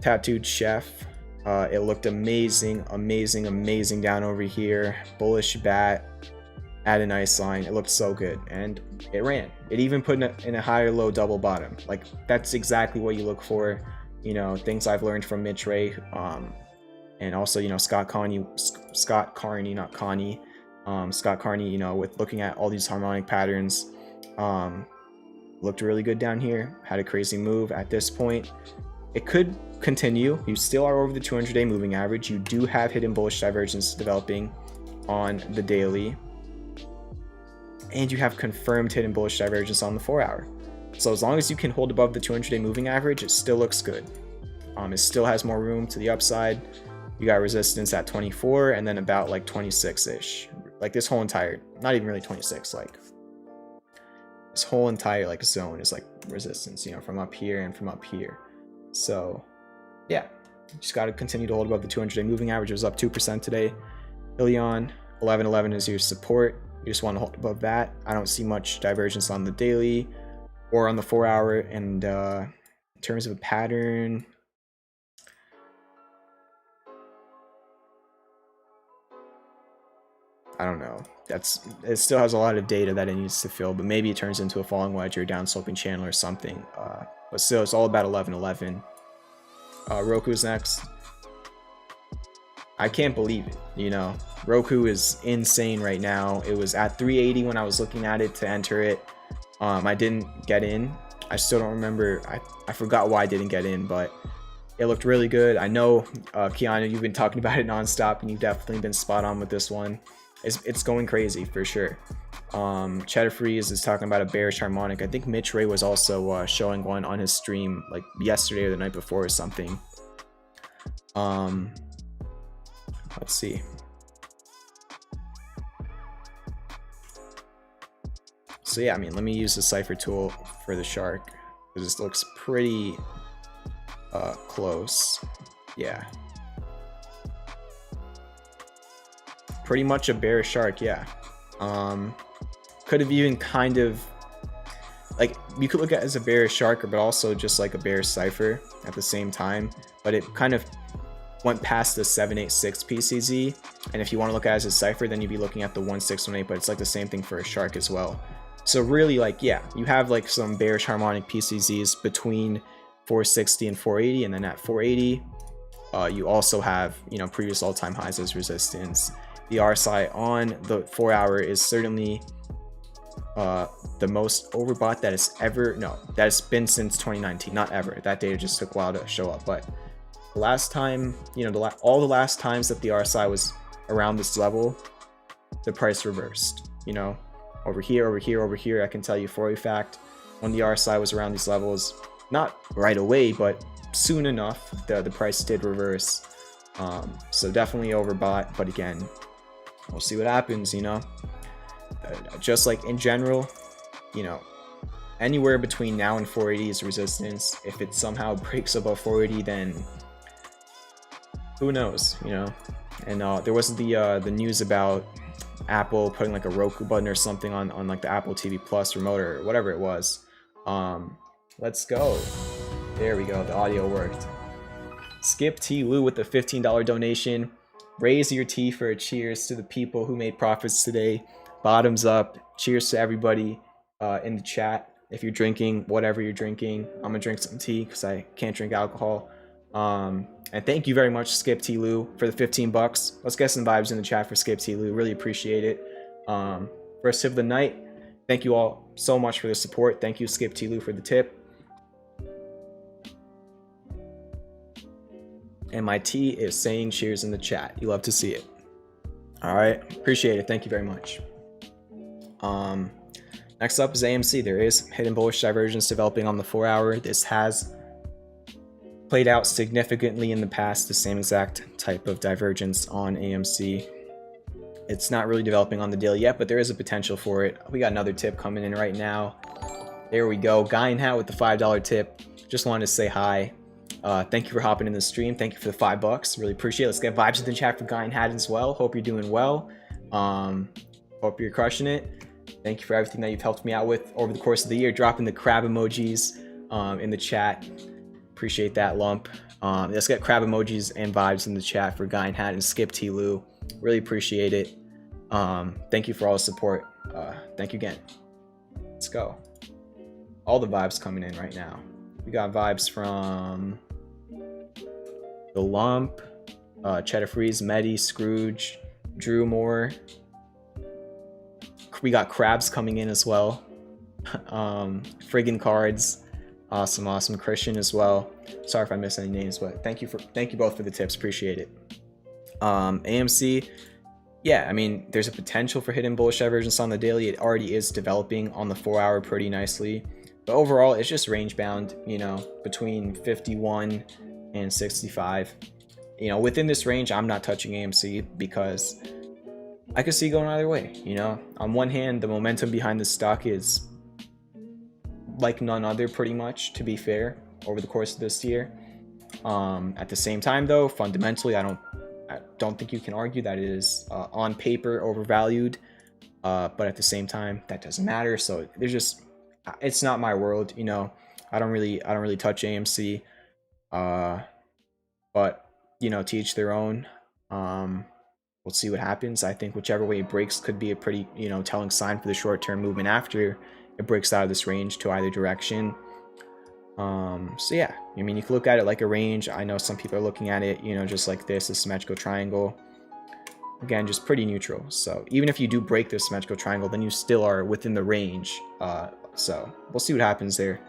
Tattooed Chef. It looked amazing, amazing, amazing down over here. Bullish bat at a nice line. It looked so good, and it ran. It even put in a higher low double bottom. Like, that's exactly what you look for. You know, things I've learned from Mitch Ray, and also, you know, Scott Carney, not Connie. Scott Carney, you know, with looking at all these harmonic patterns, looked really good down here. Had a crazy move at this point. It could continue. You still are over the 200-day moving average. You do have hidden bullish divergence developing on the daily, and you have confirmed hidden bullish divergence on the 4-hour. So as long as you can hold above the 200-day moving average, it still looks good. It still has more room to the upside. You got resistance at 24 and then about like 26-ish. Like this whole entire, not even really 26, like this whole entire like zone is like resistance, you know, from up here and from up here. So yeah, just got to continue to hold above the 200-day moving average. It was up 2% today. HYLN 1111 is your support. You just want to hold above that. I don't see much divergence on the daily or on the 4-hour. And in terms of a pattern, I don't know. It still has a lot of data that it needs to fill, but maybe it turns into a falling wedge or a downsloping channel or something. But still, it's all about 1111. ROKU's next. I can't believe it, you know. ROKU is insane right now. It was at 380 when I was looking at it to enter it. I didn't get in. I still don't remember. I forgot why I didn't get in, but it looked really good. I know, Keanu, you've been talking about it nonstop, and you've definitely been spot on with this one. It's going crazy for sure. Cheddar Freeze is talking about a bearish harmonic. I think Mitch Ray was also showing one on his stream like yesterday or the night before or something. Let's see. So yeah, I mean, let me use the cipher tool for the shark, because this looks pretty close. Yeah, pretty much a bearish shark. Yeah, could have even kind of like, you could look at it as a bearish shark, but also just like a bearish cipher at the same time. But it kind of went past the 786 PCZ, and if you want to look at it as a cipher, then you'd be looking at the 1618, but it's like the same thing for a shark as well. So really, like, yeah, you have like some bearish harmonic PCZs between 460 and 480, and then at 480 you also have, you know, previous all-time highs as resistance. The RSI on the 4 hour is certainly the most overbought that it's ever, no, that it's been since 2019. Not ever, that data just took a while to show up, but the last time, you know, all the last times that the RSI was around this level, the price reversed. You know, over here, over here, over here, I can tell you for a fact, when the RSI was around these levels, not right away, but soon enough, the price did reverse. So definitely overbought, but again, we'll see what happens, you know. Just like in general, you know, anywhere between now and 480 is resistance. If it somehow breaks above 480, then who knows, you know. And there was the news about Apple putting like a Roku button or something on like the Apple TV Plus remote or whatever it was. Let's go. There we go, the audio worked. Skip T. Lou with the $15 donation. Raise your tea for a cheers to the people who made profits today. Bottoms up. Cheers to everybody in the chat. If you're drinking whatever you're drinking, I'm gonna drink some tea because I can't drink alcohol. And thank you very much, Skip T. Lou, for the 15 bucks. Let's get some vibes in the chat for Skip T. Lou. Really appreciate it. First tip of the night. Thank you all so much for the support. Thank you, Skip T. Lou, for the tip. And my tea is saying cheers in the chat. You love to see it. All right, appreciate it. Thank you very much. Next up is AMC. There is hidden bullish divergence developing on the 4 hour. This has played out significantly in the past, the same exact type of divergence on AMC. It's not really developing on the daily yet, but there is a potential for it. We got another tip coming in right now. There we go. Guy in Hat with the $5 tip. Just wanted to say hi. Thank you for hopping in the stream. Thank you for the $5. Really appreciate it. Let's get vibes in the chat for Guy in Hat as well. Hope you're doing well. Hope you're crushing it. Thank you for everything that you've helped me out with over the course of the year. Dropping the crab emojis in the chat. Appreciate that, Lump. Let's get crab emojis and vibes in the chat for Guy in Hat and Skip T. Lou. Really appreciate it. Thank you for all the support. Thank you again. Let's go. All the vibes coming in right now. We got vibes from the Lump, Cheddar Freeze, Medi, Scrooge, Drew Moore. We got crabs coming in as well. Friggin' cards. Awesome. Christian as well. Sorry if I missed any names, but thank you both for the tips. Appreciate it. AMC. Yeah, I mean, there's a potential for hidden bullish divergence on the daily. It already is developing on the 4 hour pretty nicely. But overall, it's just range bound, you know, between 51 and 65. You know, within this range, I'm not touching AMC because I could see going either way. You know, on one hand, the momentum behind the stock is like none other, pretty much, to be fair, over the course of this year. At the same time, though, fundamentally, I don't think you can argue that it is on paper overvalued. But at the same time, that doesn't matter. So there's just, it's not my world, you know. I don't really touch AMC. But you know, to each their own. We'll we'll see what happens. I think whichever way it breaks could be a pretty, you know, telling sign for the short-term movement after it breaks out of this range to either direction. So yeah, I mean, you can look at it like a range. I know some people are looking at it, you know, just like this, a symmetrical triangle. Again, just pretty neutral. So even if you do break this symmetrical triangle, then you still are within the range. So we'll see what happens there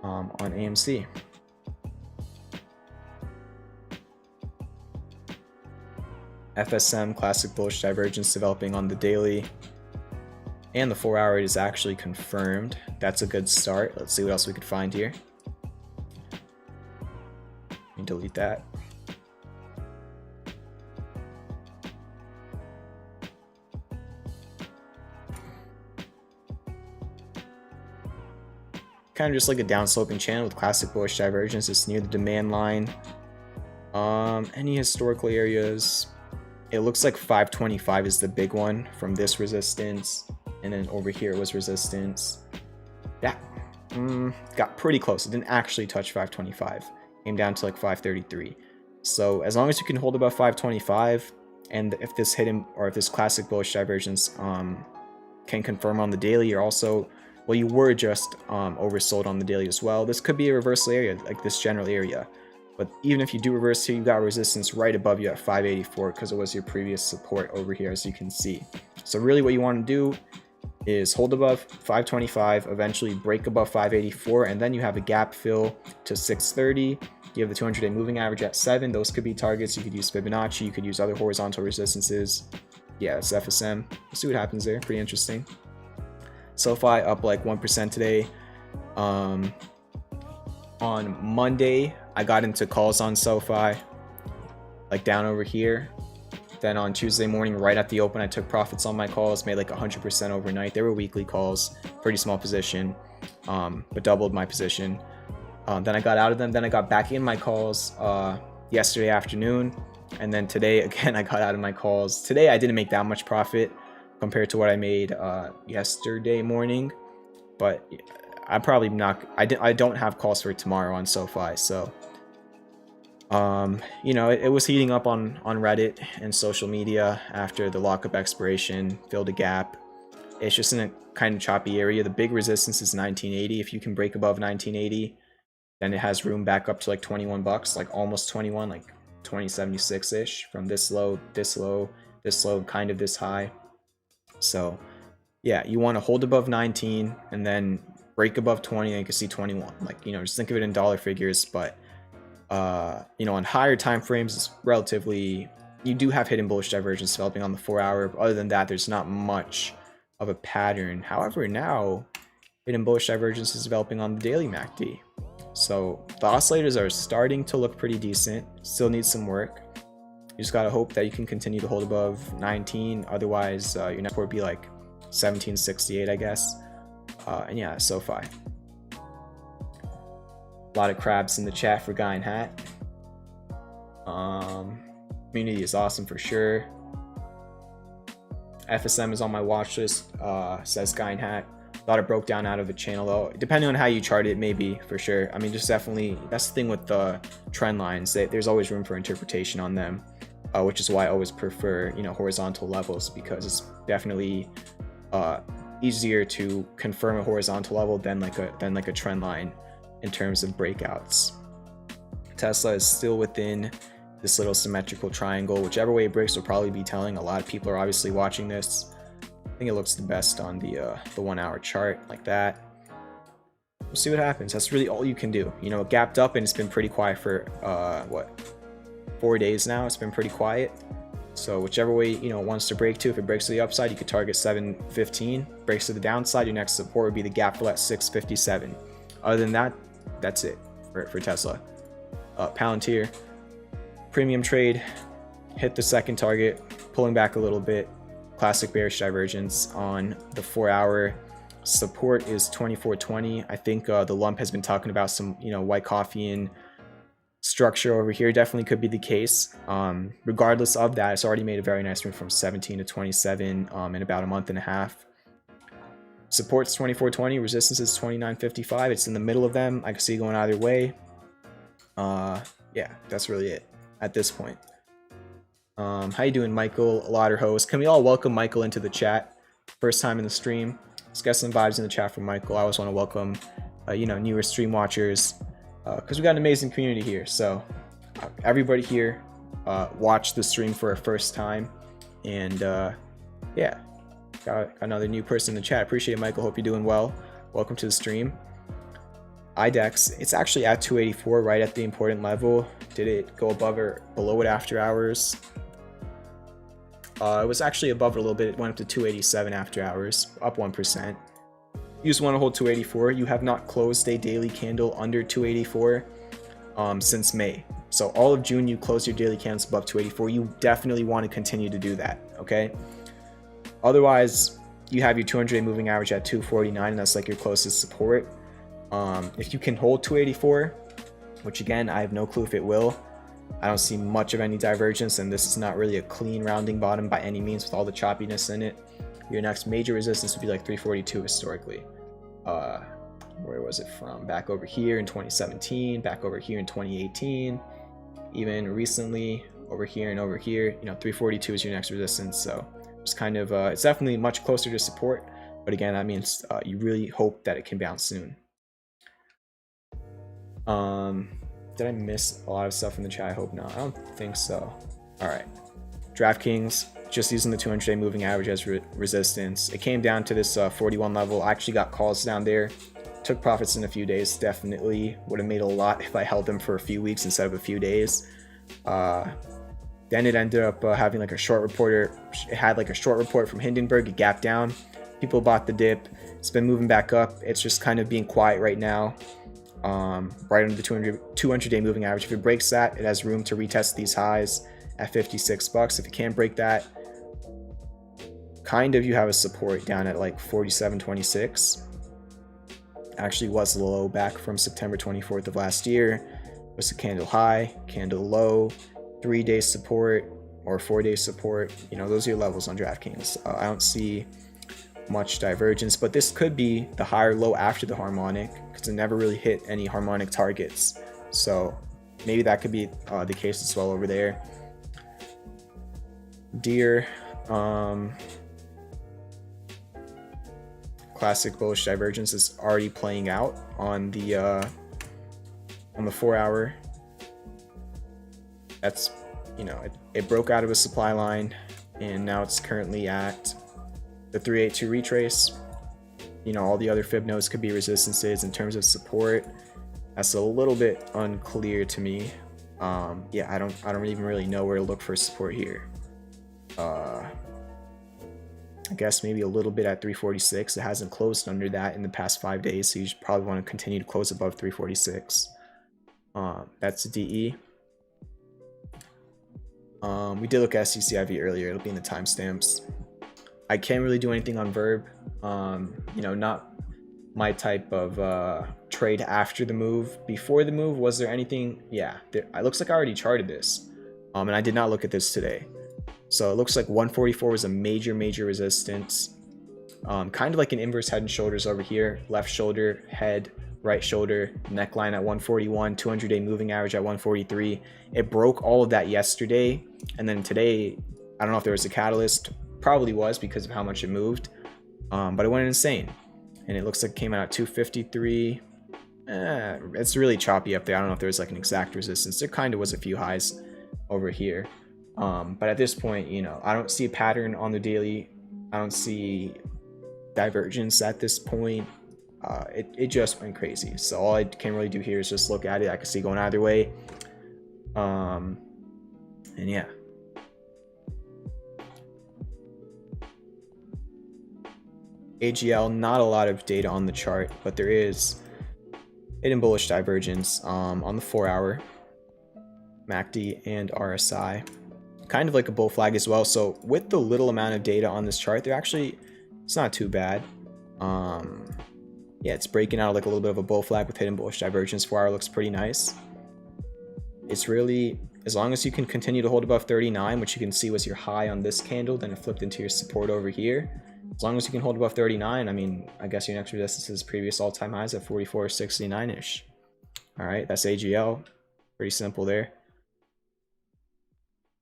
on AMC. FSM, classic bullish divergence developing on the daily. And the 4-hour is actually confirmed. That's a good start. Let's see what else we could find here. Let me delete that. Kind of just like a downsloping channel with classic bullish divergence. It's near the demand line. Any historical areas? It looks like 525 is the big one from this resistance, and then over here was resistance. Yeah, got pretty close. It didn't actually touch 525. Came down to like 533. So as long as you can hold above 525, and if this hidden or if this classic bullish divergence can confirm on the daily, you're also, well, you were just oversold on the daily as well. This could be a reversal area, like this general area. But even if you do reverse here, you got resistance right above you at 584 because it was your previous support over here, as you can see. So really what you want to do is hold above 525, eventually break above 584, and then you have a gap fill to 630. You have the 200-day moving average at 7. Those could be targets. You could use Fibonacci. You could use other horizontal resistances. Yeah, it's FSM. We'll see what happens there. Pretty interesting. SOFI up like 1% today. On Monday, I got into calls on SOFI, like down over here. Then on Tuesday morning, right at the open, I took profits on my calls, made like 100% overnight. They were weekly calls, pretty small position, but doubled my position. Then I got out of them. Then I got back in my calls yesterday afternoon. And then today, again, I got out of my calls. Today, I didn't make that much profit compared to what I made yesterday morning. But I'm probably not, I don't have calls for tomorrow on SOFI. So, you know, it was heating up on Reddit and social media after the lockup expiration, filled a gap. It's just in a kind of choppy area. The big resistance is 1980. If you can break above 1980, then it has room back up to like 21 bucks, like almost 21, like 2076-ish from this low, this low, this low, kind of this high. So yeah, you want to hold above 19 and then break above 20, and you can see 21. Like, you know, just think of it in dollar figures, but you know, on higher time frames, it's relatively, you do have hidden bullish divergence developing on the 4-hour. Other than that, there's not much of a pattern. However, now hidden bullish divergence is developing on the daily MACD. So the oscillators are starting to look pretty decent. Still need some work. You just gotta hope that you can continue to hold above 19. Otherwise, your next would be like 1768, I guess. And yeah, SOFI. A lot of crabs in the chat for Guy in Hat. Community is awesome for sure. FSM is on my watch list, says Guy in Hat. Thought it broke down out of the channel though. Depending on how you chart it, maybe for sure. I mean, just definitely, that's the thing with the trend lines. There's always room for interpretation on them, which is why I always prefer, you know, horizontal levels, because it's definitely easier to confirm a horizontal level than like a trend line in terms of breakouts. Tesla is still within this little symmetrical triangle. Whichever way it breaks will probably be telling. A lot of people are obviously watching this. I think it looks the best on the 1-hour chart like that. We'll see what happens. That's really all you can do. You know, it gapped up and it's been pretty quiet for what, 4 days now. It's been pretty quiet. So whichever way, you know, it wants to break to, if it breaks to the upside, you could target 715. Breaks to the downside, your next support would be the gap fill at 657. Other than that, that's it for Tesla. Palantir, premium trade, hit the second target, pulling back a little bit. Classic bearish divergence on the 4-hour. Support is 2420. I think the lump has been talking about some, you know, white coffee and structure over here. Definitely could be the case. Regardless of that, it's already made a very nice move from 17 to 27 in about a month and a half. Support's 2420, resistance is 2955. It's in the middle of them. I can see going either way. Yeah, that's really it at this point. How you doing, Michael Lauderhost? Can we all welcome Michael into the chat? First time in the stream. Let's get some vibes in the chat from Michael. I always want to welcome, newer stream watchers, because we got an amazing community here. So everybody here watched the stream for a first time, and yeah, got another new person in the chat. Appreciate it, Michael. Hope you're doing well. Welcome to the stream. IDEX, it's actually at 284, right at the important level. Did it go above or below it after hours? It was actually above it a little bit. It went up to 287 after hours, up 1%. You just want to hold 284. You have not closed a daily candle under 284 since May. So all of June, you closed your daily candles above 284. You definitely want to continue to do that, okay? Otherwise, you have your 200-day moving average at 249, and that's like your closest support. If you can hold 284, which again, I have no clue if it will. I don't see much of any divergence, and this is not really a clean rounding bottom by any means with all the choppiness in it. Your next major resistance would be like 342 historically. Where was it from? Back over here in 2017, back over here in 2018, even recently over here and over here. 342 is your next resistance, so it's kind of it's definitely much closer to support, but again, that means you really hope that it can bounce soon. Did I miss a lot of stuff in the chat? I hope not. I don't think so. All right. DraftKings, just using the 200-day moving average as resistance. It came down to this 41 level. I actually got calls down there. Took profits in a few days. Definitely would have made a lot if I held them for a few weeks instead of a few days. Then it ended up having like a short reporter. It had like a short report from Hindenburg. It gapped down. People bought the dip. It's been moving back up. It's just kind of being quiet right now. Right under the 200-day moving average. If it breaks that, it has room to retest these highs at 56 bucks. If it can't break that, kind of you have a support down at like 47.26. Actually was the low back from September 24th of last year. Was a candle high, candle low, 3-day support or 4-day support. Those are your levels on DraftKings. I don't see much divergence, but this could be the higher low after the harmonic, because it never really hit any harmonic targets, so maybe that could be the case as well over there. Deer, classic bullish divergence is already playing out on the 4-hour. That's it broke out of a supply line, and now it's currently at the 382 retrace. All the other fib nodes could be resistances. In terms of support, that's a little bit unclear to me. Yeah, I don't even really know where to look for support here. I guess maybe a little bit at 346. It hasn't closed under that in the past 5 days, so you should probably want to continue to close above 346. That's a DE. We did look at CCIV earlier. It'll be in the timestamps. I can't really do anything on VERB. Not my type of trade after the move. Before the move, was there anything? Yeah, it looks like I already charted this. And I did not look at this today. So it looks like 144 was a major resistance. Kind of like an inverse head and shoulders over here. Left shoulder, head, right shoulder, neckline at 141, 200-day moving average at 143. It broke all of that yesterday. And then today, I don't know if there was a catalyst. Probably was because of how much it moved, but it went insane, and it looks like it came out at 253. It's really choppy up there. I don't know if there's like an exact resistance. There kind of was a few highs over here, but at this point, I don't see a pattern on the daily. I don't see divergence at this point. It just went crazy. So all I can really do here is just look at it. I can see going either way, and yeah. AGL, not a lot of data on the chart, but there is hidden bullish divergence on the 4-hour, MACD, and RSI. Kind of like a bull flag as well. So with the little amount of data on this chart, it's not too bad. Yeah, it's breaking out like a little bit of a bull flag with hidden bullish divergence. 4-hour looks pretty nice. It's really, as long as you can continue to hold above 39, which you can see was your high on this candle, then it flipped into your support over here. As long as you can hold above 39, I mean, I guess your next resistance is previous all-time highs at 44.69-ish. All right, that's AGL. Pretty simple there.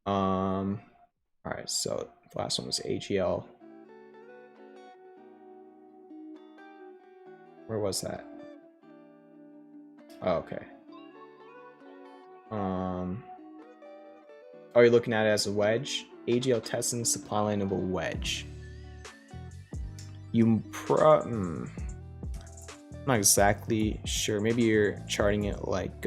All right, so the last one was AGL. Where was that? Oh, okay. Oh, you're looking at it as a wedge. AGL testing the supply line of a wedge. I'm not exactly sure. Maybe you're charting it like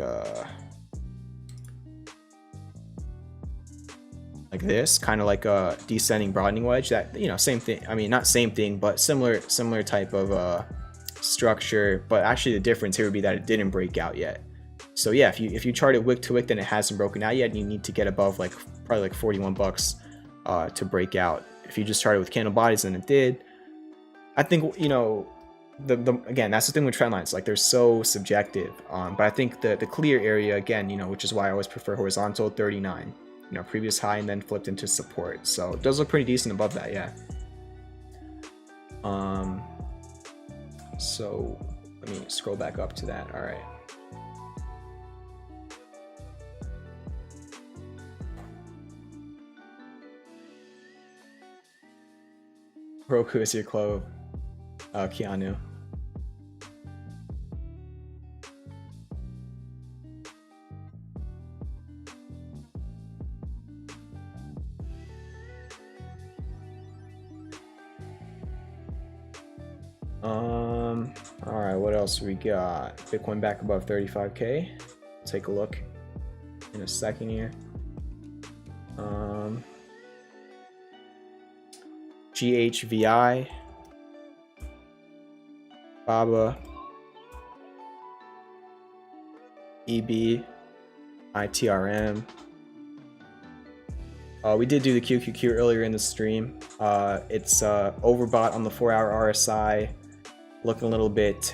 this, kind of like a descending broadening wedge. That, you know, same thing. I mean, not same thing, but similar type of structure. But actually, the difference here would be that it didn't break out yet. So yeah, if you chart it wick to wick, then it hasn't broken out yet. And you need to get above like probably like 41 bucks to break out. If you just started with candle bodies, then it did. I think, you know, again, that's the thing with trend lines, like they're so subjective. But I think the clear area, again, you know, which is why I always prefer horizontal, 39, you know, previous high and then flipped into support. So it does look pretty decent above that, yeah. So let me scroll back up to that. All right. ROKU is your CLOV. Keanu. All right, what else we got? Bitcoin back above 35K. Take a look in a second here. GHVI, BABA, EB, ITRM. We did do the QQQ earlier in the stream. It's overbought on the 4-hour RSI, looking a little bit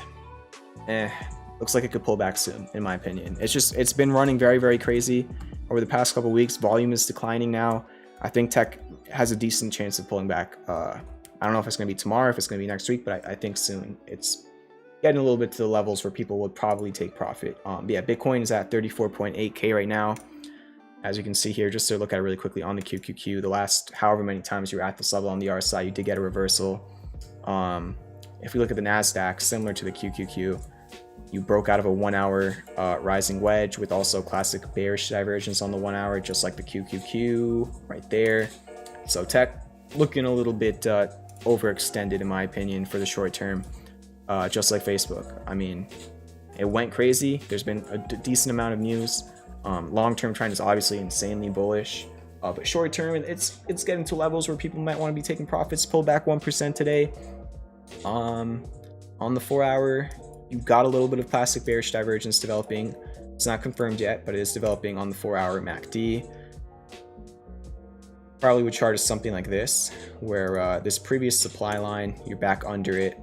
looks like it could pull back soon, in my opinion. It's been running very, very crazy over the past couple weeks. Volume is declining now. I think tech has a decent chance of pulling back. I don't know if it's going to be tomorrow, if it's going to be next week, but I think soon. It's getting a little bit to the levels where people would probably take profit. Yeah, Bitcoin is at 34.8K right now. As you can see here, just to look at it really quickly on the QQQ, the last however many times you were at this level on the RSI, you did get a reversal. If we look at the NASDAQ, similar to the QQQ, you broke out of a 1-hour rising wedge with also classic bearish divergence on the 1 hour, just like the QQQ right there. So tech looking a little bit overextended, in my opinion, for the short term, just like Facebook. I mean, it went crazy. There's been a decent amount of news. Long-term trend is obviously insanely bullish, but short-term, it's getting to levels where people might want to be taking profits. Pulled back 1% today. On the 4-hour, you've got a little bit of classic bearish divergence developing. It's not confirmed yet, but it is developing on the 4-hour MACD. Probably would chart as something like this, where this previous supply line, you're back under it.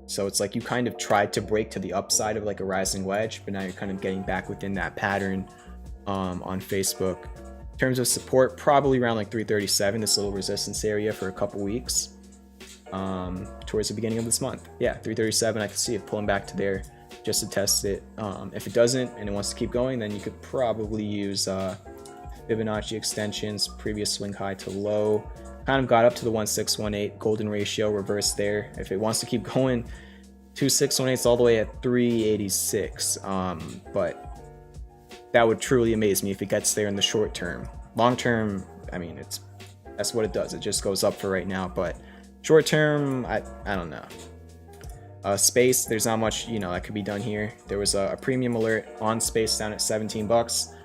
So it's like you kind of tried to break to the upside of like a rising wedge, but now you're kind of getting back within that pattern on Facebook. In terms of support, probably around like 337, this little resistance area for a couple weeks towards the beginning of this month. Yeah, 337, I can see it pulling back to there just to test it. If it doesn't and it wants to keep going, then you could probably use Fibonacci extensions, previous swing high to low. Kind of got up to the 1618 golden ratio, reversed there. If it wants to keep going, 2618 is all the way at 386. But that would truly amaze me if it gets there in the short term. Long term, I mean, that's what it does. It just goes up for right now. But short term, I don't know. Space, there's not much, you know, that could be done here. There was a premium alert on Space down at 17 bucks.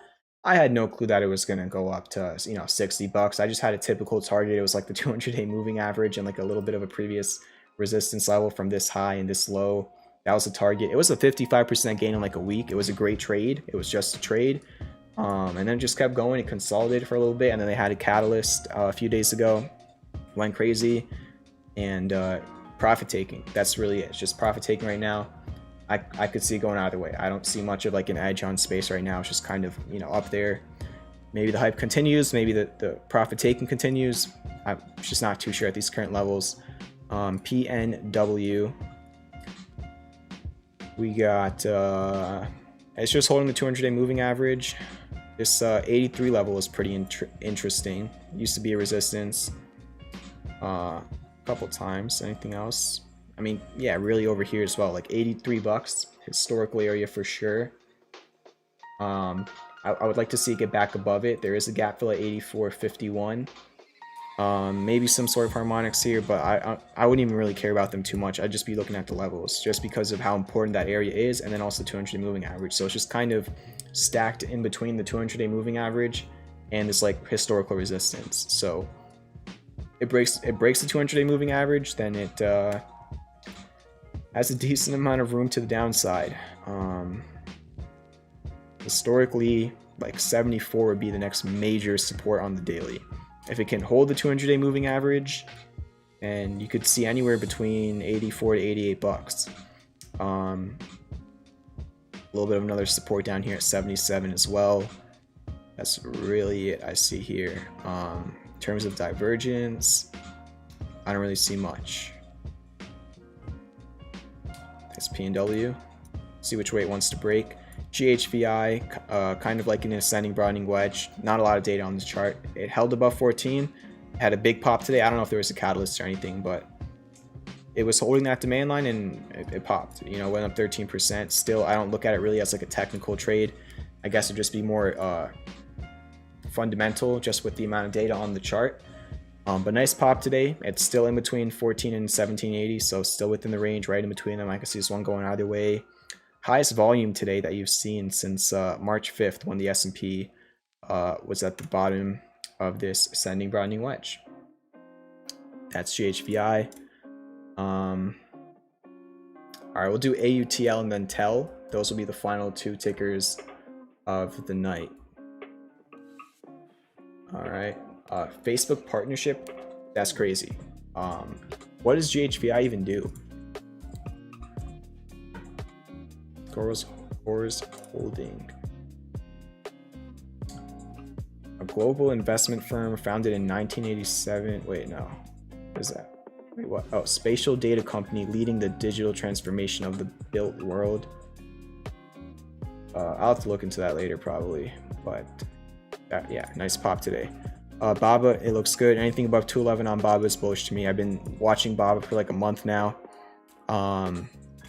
I had no clue that it was going to go up to, you know, 60 bucks. I just had a typical target. It was like the 200-day moving average and like a little bit of a previous resistance level from this high and this low. That was the target. It was a 55% gain in like a week. It was a great trade. It was just a trade. And then it just kept going. It consolidated for a little bit. And then they had a catalyst a few days ago. Went crazy. And profit taking. That's really it. It's just profit taking right now. I could see it going either way. I don't see much of like an edge on Space right now. It's just kind of, you know, up there. Maybe the hype continues. Maybe the profit taking continues. I'm just not too sure at these current levels. PNW. We got, it's just holding the 200-day moving average. This 83 level is pretty interesting. Used to be a resistance a couple times. Anything else? I mean, yeah, really over here as well. Like 83 bucks, historical area for sure. I would like to see it get back above it. There is a gap fill at 84.51. Maybe some sort of harmonics here, but I wouldn't even really care about them too much. I'd just be looking at the levels just because of how important that area is, and then also 200-day moving average. So it's just kind of stacked in between the 200-day moving average and this like historical resistance. So it breaks the 200-day moving average, then it has a decent amount of room to the downside. Historically, like 74 would be the next major support on the daily. If it can hold the 200-day moving average, and you could see anywhere between 84 to 88 bucks. A little bit of another support down here at 77 as well. That's really it I see here. In terms of divergence, I don't really see much. That's P&W. See which way it wants to break. GHVI, kind of like an ascending broadening wedge. Not a lot of data on this chart. It held above 14. Had a big pop today. I don't know if there was a catalyst or anything, but it was holding that demand line and it popped. You know, went up 13%. Still, I don't look at it really as like a technical trade. I guess it'd just be more fundamental, just with the amount of data on the chart. But nice pop today. It's still in between 14 and 1780, so still within the range, right in between them. I can see this one going either way. Highest volume today that you've seen since March 5th, when the S&P was at the bottom of this ascending broadening wedge. That's GHVI. All right, we'll do AUTL and then TEL. Those will be the final two tickers of the night. All right, Facebook partnership. That's crazy. What does GHVI even do? Coors Holding, a global investment firm founded in 1987. Wait, no, what is that? Wait, what? Oh, spatial data company leading the digital transformation of the built world. I'll have to look into that later probably, but yeah, nice pop today. BABA, it looks good. Anything above 211 on BABA is bullish to me. I've been watching BABA for like a month now.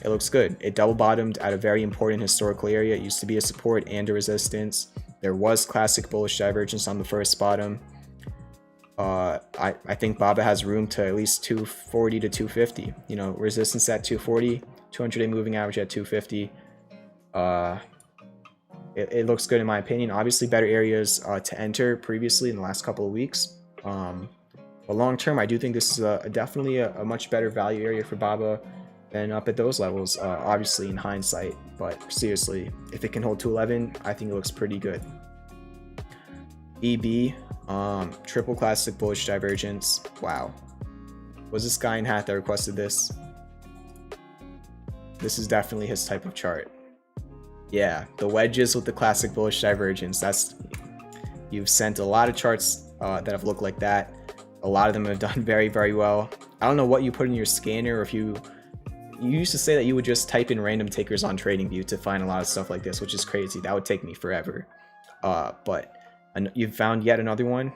It looks good. It double bottomed at a very important historical area. It used to be a support and a resistance. There was classic bullish divergence on the first bottom. I think BABA has room to at least 240 to 250. You know, resistance at 240, 200-day moving average at 250. It looks good in my opinion. Obviously better areas to enter previously in the last couple of weeks. But long term, I do think this is definitely a much better value area for BABA than up at those levels, obviously in hindsight. But seriously, if it can hold 211, I think it looks pretty good. EB, triple classic bullish divergence. Wow. Was this guy in hat that requested this? This is definitely his type of chart. Yeah, the wedges with the classic bullish divergence. You've sent a lot of charts that have looked like that. A lot of them have done very, very well. I don't know what you put in your scanner, or if you used to say that you would just type in random tickers on TradingView to find a lot of stuff like this, which is crazy. That would take me forever. But you've found yet another one.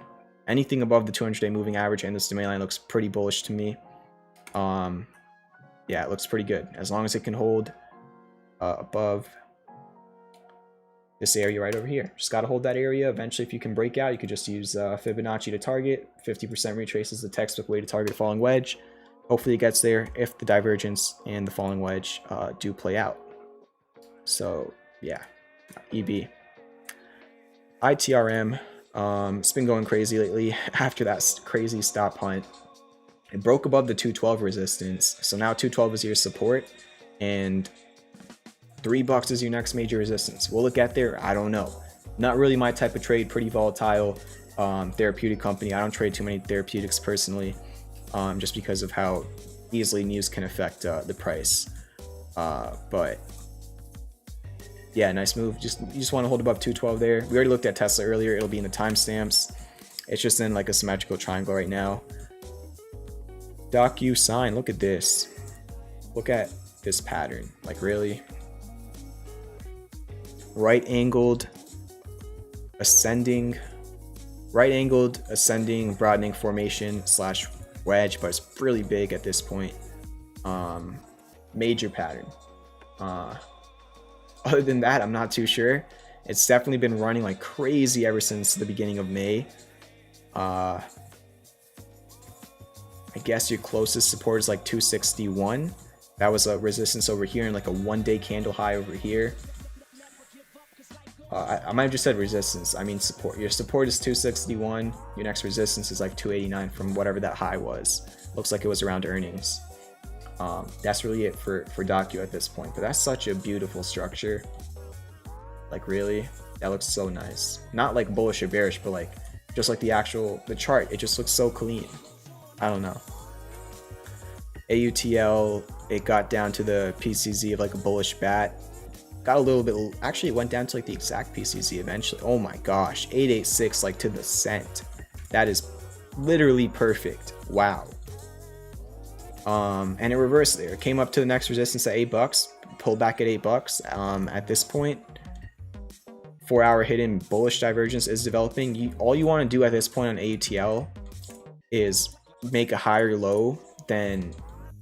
Anything above the 200-day moving average and this demand line looks pretty bullish to me. Yeah, it looks pretty good. As long as it can hold above this area right over here. Just got to hold that area. Eventually, if you can break out, you could just use Fibonacci to target. 50% retraces the textbook way to target a falling wedge. Hopefully it gets there if the divergence and the falling wedge do play out. So yeah, EB. ITRM, it's been going crazy lately after that crazy stop hunt. It broke above the 212 resistance, so now 212 is your support, and $3 is your next major resistance. Will it get there? I don't know. Not really my type of trade. Pretty volatile therapeutic company. I don't trade too many therapeutics personally, just because of how easily news can affect the price. But yeah, nice move. You just want to hold above 212 there. We already looked at Tesla earlier. It'll be in the timestamps. It's just in like a symmetrical triangle right now. DOCU sign. Look at this. Look at this pattern. Like, really? Right angled ascending, right angled ascending broadening formation slash wedge, but it's really big at this point. Major pattern. Other than that, I'm not too sure. It's definitely been running like crazy ever since the beginning of May. I guess your closest support is like 261. That was a resistance over here and like a 1-day candle high over here. I might have just said resistance. I mean support. Your support is 261. Your next resistance is like 289 from whatever that high was. Looks like it was around earnings. That's really it for DOCU at this point. But that's such a beautiful structure. Like really, that looks so nice. Not like bullish or bearish, but like just like the chart. It just looks so clean. I don't know. AUTL, it got down to the PCZ of like a bullish bat. Got a little bit, actually it went down to like the exact PCZ eventually. Oh my gosh, 886 like to the cent. That is literally perfect. Wow. And it reversed there. It came up to the next resistance at $8, pulled back at $8. At this point, 4-hour hidden bullish divergence is developing. All you want to do at this point on AUTL is make a higher low than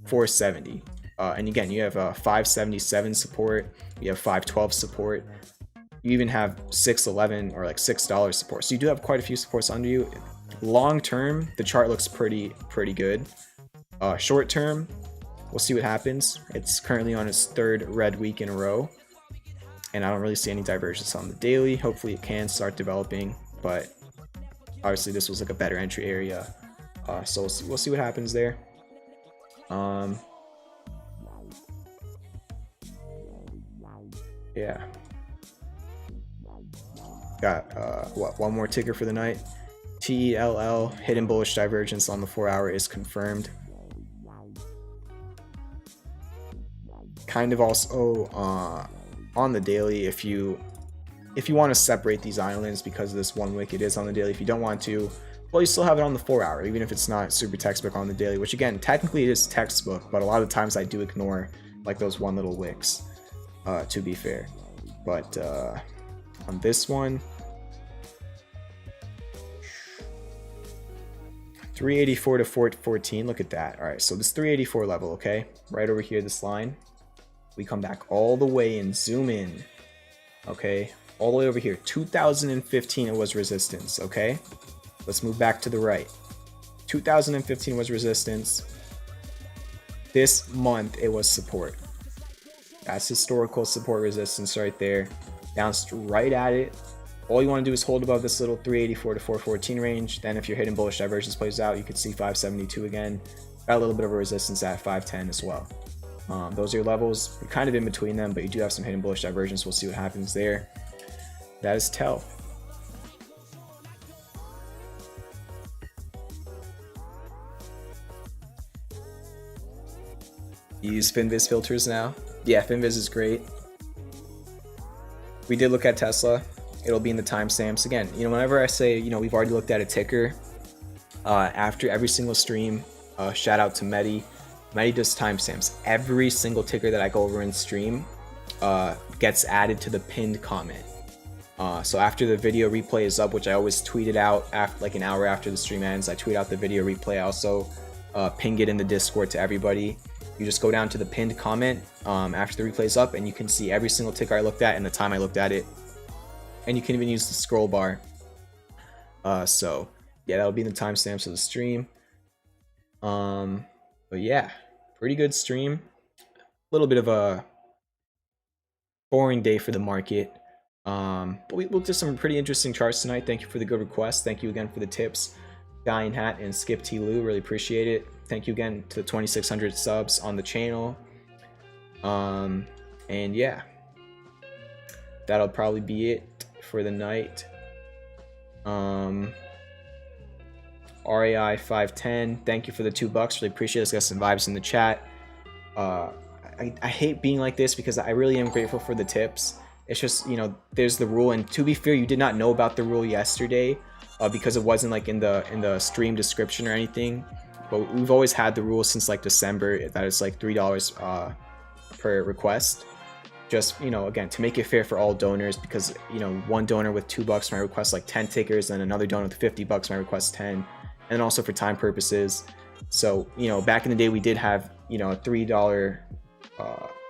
470. And again, you have a 577 support, you have 512 support, you even have 611 or like $6 support. So you do have quite a few supports under you. Long term, the chart looks pretty good. Short term, we'll see what happens. It's currently on its 3rd red week in a row, and I don't really see any divergence on the daily. Hopefully it can start developing, but obviously this was like a better entry area. So we'll see what happens there. Yeah. Got one more ticker for the night. TELL, hidden bullish divergence on the 4-hour is confirmed. Kind of also on the daily, if you want to separate these islands because of this 1 wick, it is on the daily. If you don't want to, well, you still have it on the 4-hour, even if it's not super textbook on the daily, which again, technically it is textbook, but a lot of times I do ignore like those 1 little wicks, to be fair. But on this one, 384 to 414, look at that. All right, so this 384 level, okay, right over here, this line, we come back all the way and zoom in, okay, all the way over here. 2015 it was resistance, okay. Let's move back to the right. 2015 was resistance. This month it was support. That's historical support resistance right there. Bounced right at it. All you want to do is hold above this little 384 to 414 range. Then if your hidden bullish divergence plays out, you could see 572 again. Got a little bit of a resistance at 510 as well. Those are your levels. You're kind of in between them, but you do have some hidden bullish divergence. We'll see what happens there. That is TEL. You use FinViz filters now? Yeah, FinViz is great. We did look at Tesla. It'll be in the timestamps. Again, you know, whenever I say, you know, we've already looked at a ticker, after every single stream, shout out to Mehdi. Mehdi does timestamps. Every single ticker that I go over in stream gets added to the pinned comment. So after the video replay is up, which I always tweet it out after, like an hour after the stream ends, I tweet out the video replay. I also ping it in the Discord to everybody. You just go down to the pinned comment after the replay is up, and you can see every single ticker I looked at and the time I looked at it. And you can even use the scroll bar. So yeah, that'll be in the timestamps of the stream. But yeah, pretty good stream. A little bit of a boring day for the market. But we looked at some pretty interesting charts tonight. Thank you for the good requests. Thank you again for the tips, Guy in Hat and Skip T. Lou. Really appreciate it. Thank you again to the 2,600 subs on the channel. And yeah, that'll probably be it for the night. RAI 510, thank you for the $2. Really appreciate it. Let's get some vibes in the chat. I hate being like this because I really am grateful for the tips. It's just, you know, there's the rule, and to be fair, you did not know about the rule yesterday because it wasn't like in the stream description or anything. But we've always had the rule since like December that it's like $3 per request. just, you know, again, to make it fair for all donors, because, you know, one donor with $2 might request like 10 tickers, and another donor with $50 might request 10, and also for time purposes. So, you know, back in the day, we did have, you know, a $3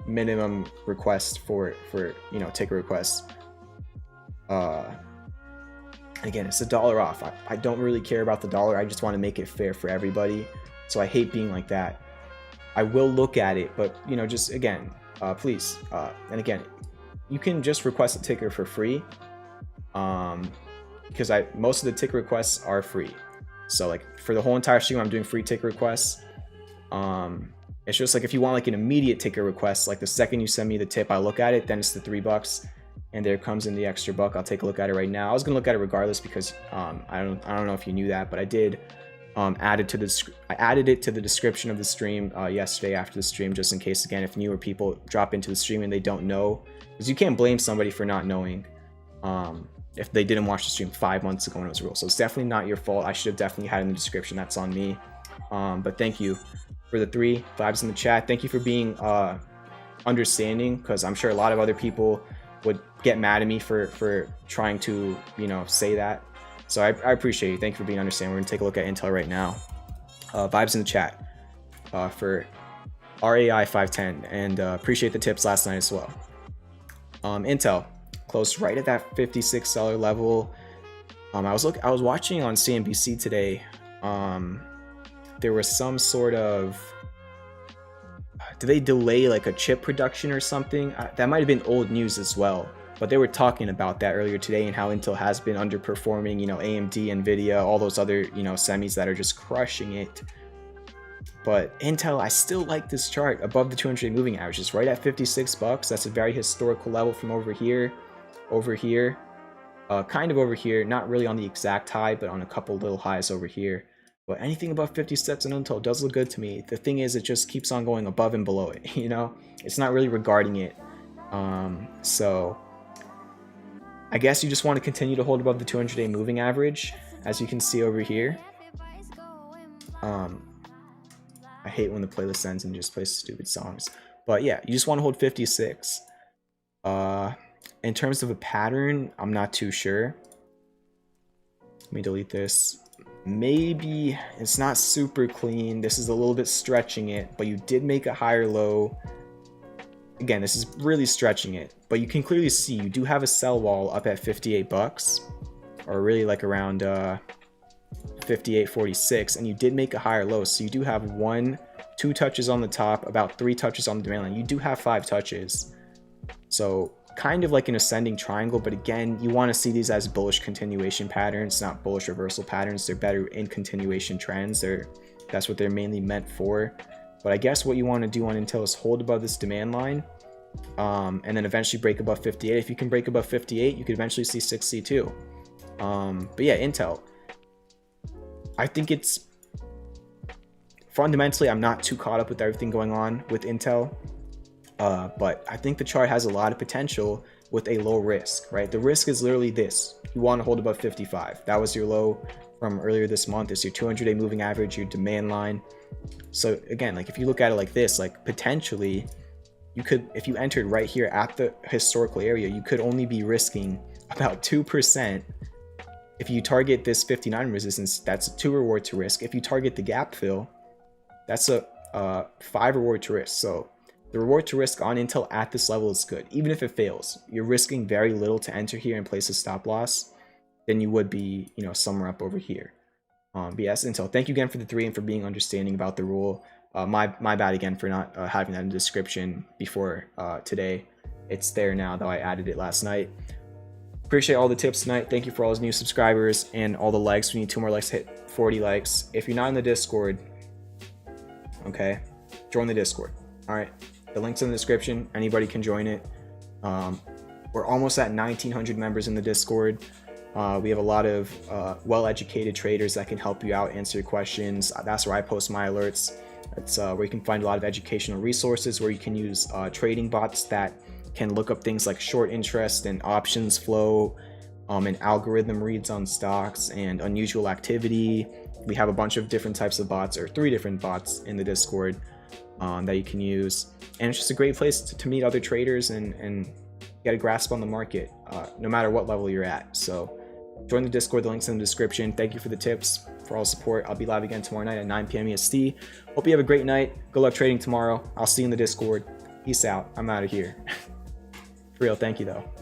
minimum request for you know, ticker requests. Again, it's $1 off. I don't really care about the dollar. I just want to make it fair for everybody. So I hate being like that. I will look at it, but, you know, just again, please, and again, you can just request a ticker for free, because most of the ticker requests are free. So like for the whole entire stream, I'm doing free ticker requests. It's just like if you want like an immediate ticker request, like the second you send me the tip, I look at it, then it's the $3, and there comes in the extra $1. I'll take a look at it right now. I was gonna look at it regardless because I don't know if you knew that, but I did add it to the description of the stream yesterday after the stream, just in case, again, if newer people drop into the stream and they don't know, because you can't blame somebody for not knowing if they didn't watch the stream 5 months ago when it was real. So it's definitely not your fault. I should have definitely had it in the description. That's on me. But thank you for the 3 vibes in the chat. Thank you for being understanding, because I'm sure a lot of other people would get mad at me for trying to, you know, say that. So I appreciate you. Thank you for being understanding. We're gonna take a look at Intel right now. Vibes in the chat for RAI 510, and appreciate the tips last night as well. Intel closed right at that $56 level. I was watching on CNBC today. There was some sort of, did they delay like a chip production or something? That might have been old news as well, but they were talking about that earlier today and how Intel has been underperforming, you know, AMD, Nvidia, all those other, you know, semis that are just crushing it. But Intel, I still like this chart above the 200-day moving average. It's right at $56. That's a very historical level from over here, kind of over here, not really on the exact high, but on a couple little highs over here. But anything above 56 on Intel does look good to me. The thing is, it just keeps on going above and below it, you know? It's not really regarding it. So I guess you just want to continue to hold above the 200-day moving average, as you can see over here. I hate when the playlist ends and just plays stupid songs. But yeah, you just want to hold 56. In terms of a pattern, I'm not too sure. Let me delete this. Maybe it's not super clean. This is a little bit stretching it, but you did make a higher low. Again, this is really stretching it, but you can clearly see you do have a sell wall up at $58, or really like around 58.46, and you did make a higher low. So you do have 1, 2 touches on the top, about 3 touches on the demand line. You do have 5 touches. So kind of like an ascending triangle, but again, you want to see these as bullish continuation patterns, not bullish reversal patterns. They're better in continuation trends. That's what they're mainly meant for. But I guess what you want to do on Intel is hold above this demand line, and then eventually break above 58. If you can break above 58, you could eventually see 62. But yeah, Intel, I think it's fundamentally, I'm not too caught up with everything going on with Intel. But I think the chart has a lot of potential with a low risk, right? The risk is literally this. You want to hold above 55. That was your low from earlier this month. It's your 200-day moving average, your demand line. So again, like if you look at it like this, like potentially you could, if you entered right here at the historical area, you could only be risking about 2%. If you target this 59 resistance, that's a 2 reward to risk. If you target the gap fill, that's a 5 reward to risk. So the reward to risk on Intel at this level is good. Even if it fails, you're risking very little to enter here and place a stop loss than you would be, you know, somewhere up over here. But yes, Intel, thank you again for the 3 and for being understanding about the rule. My bad again for not having that in the description before today. It's there now, though I added it last night. Appreciate all the tips tonight. Thank you for all those new subscribers and all the likes. We need 2 more likes to hit 40 likes. If you're not in the Discord, okay, join the Discord. All right. The link's in the description. Anybody can join it. We're almost at 1,900 members in the Discord. We have a lot of well-educated traders that can help you out, answer your questions. That's where I post my alerts. It's where you can find a lot of educational resources, where you can use trading bots that can look up things like short interest and options flow, and algorithm reads on stocks and unusual activity. We have a bunch of different types of bots, or 3 different bots in the Discord. that you can use. And it's just a great place to meet other traders and get a grasp on the market, no matter what level you're at. So join the Discord, the link's in the description. Thank you for the tips, for all the support. I'll be live again tomorrow night at 9 p.m. EST. Hope you have a great night. Good luck trading tomorrow. I'll see you in the Discord. Peace out. I'm out of here. For real, thank you though.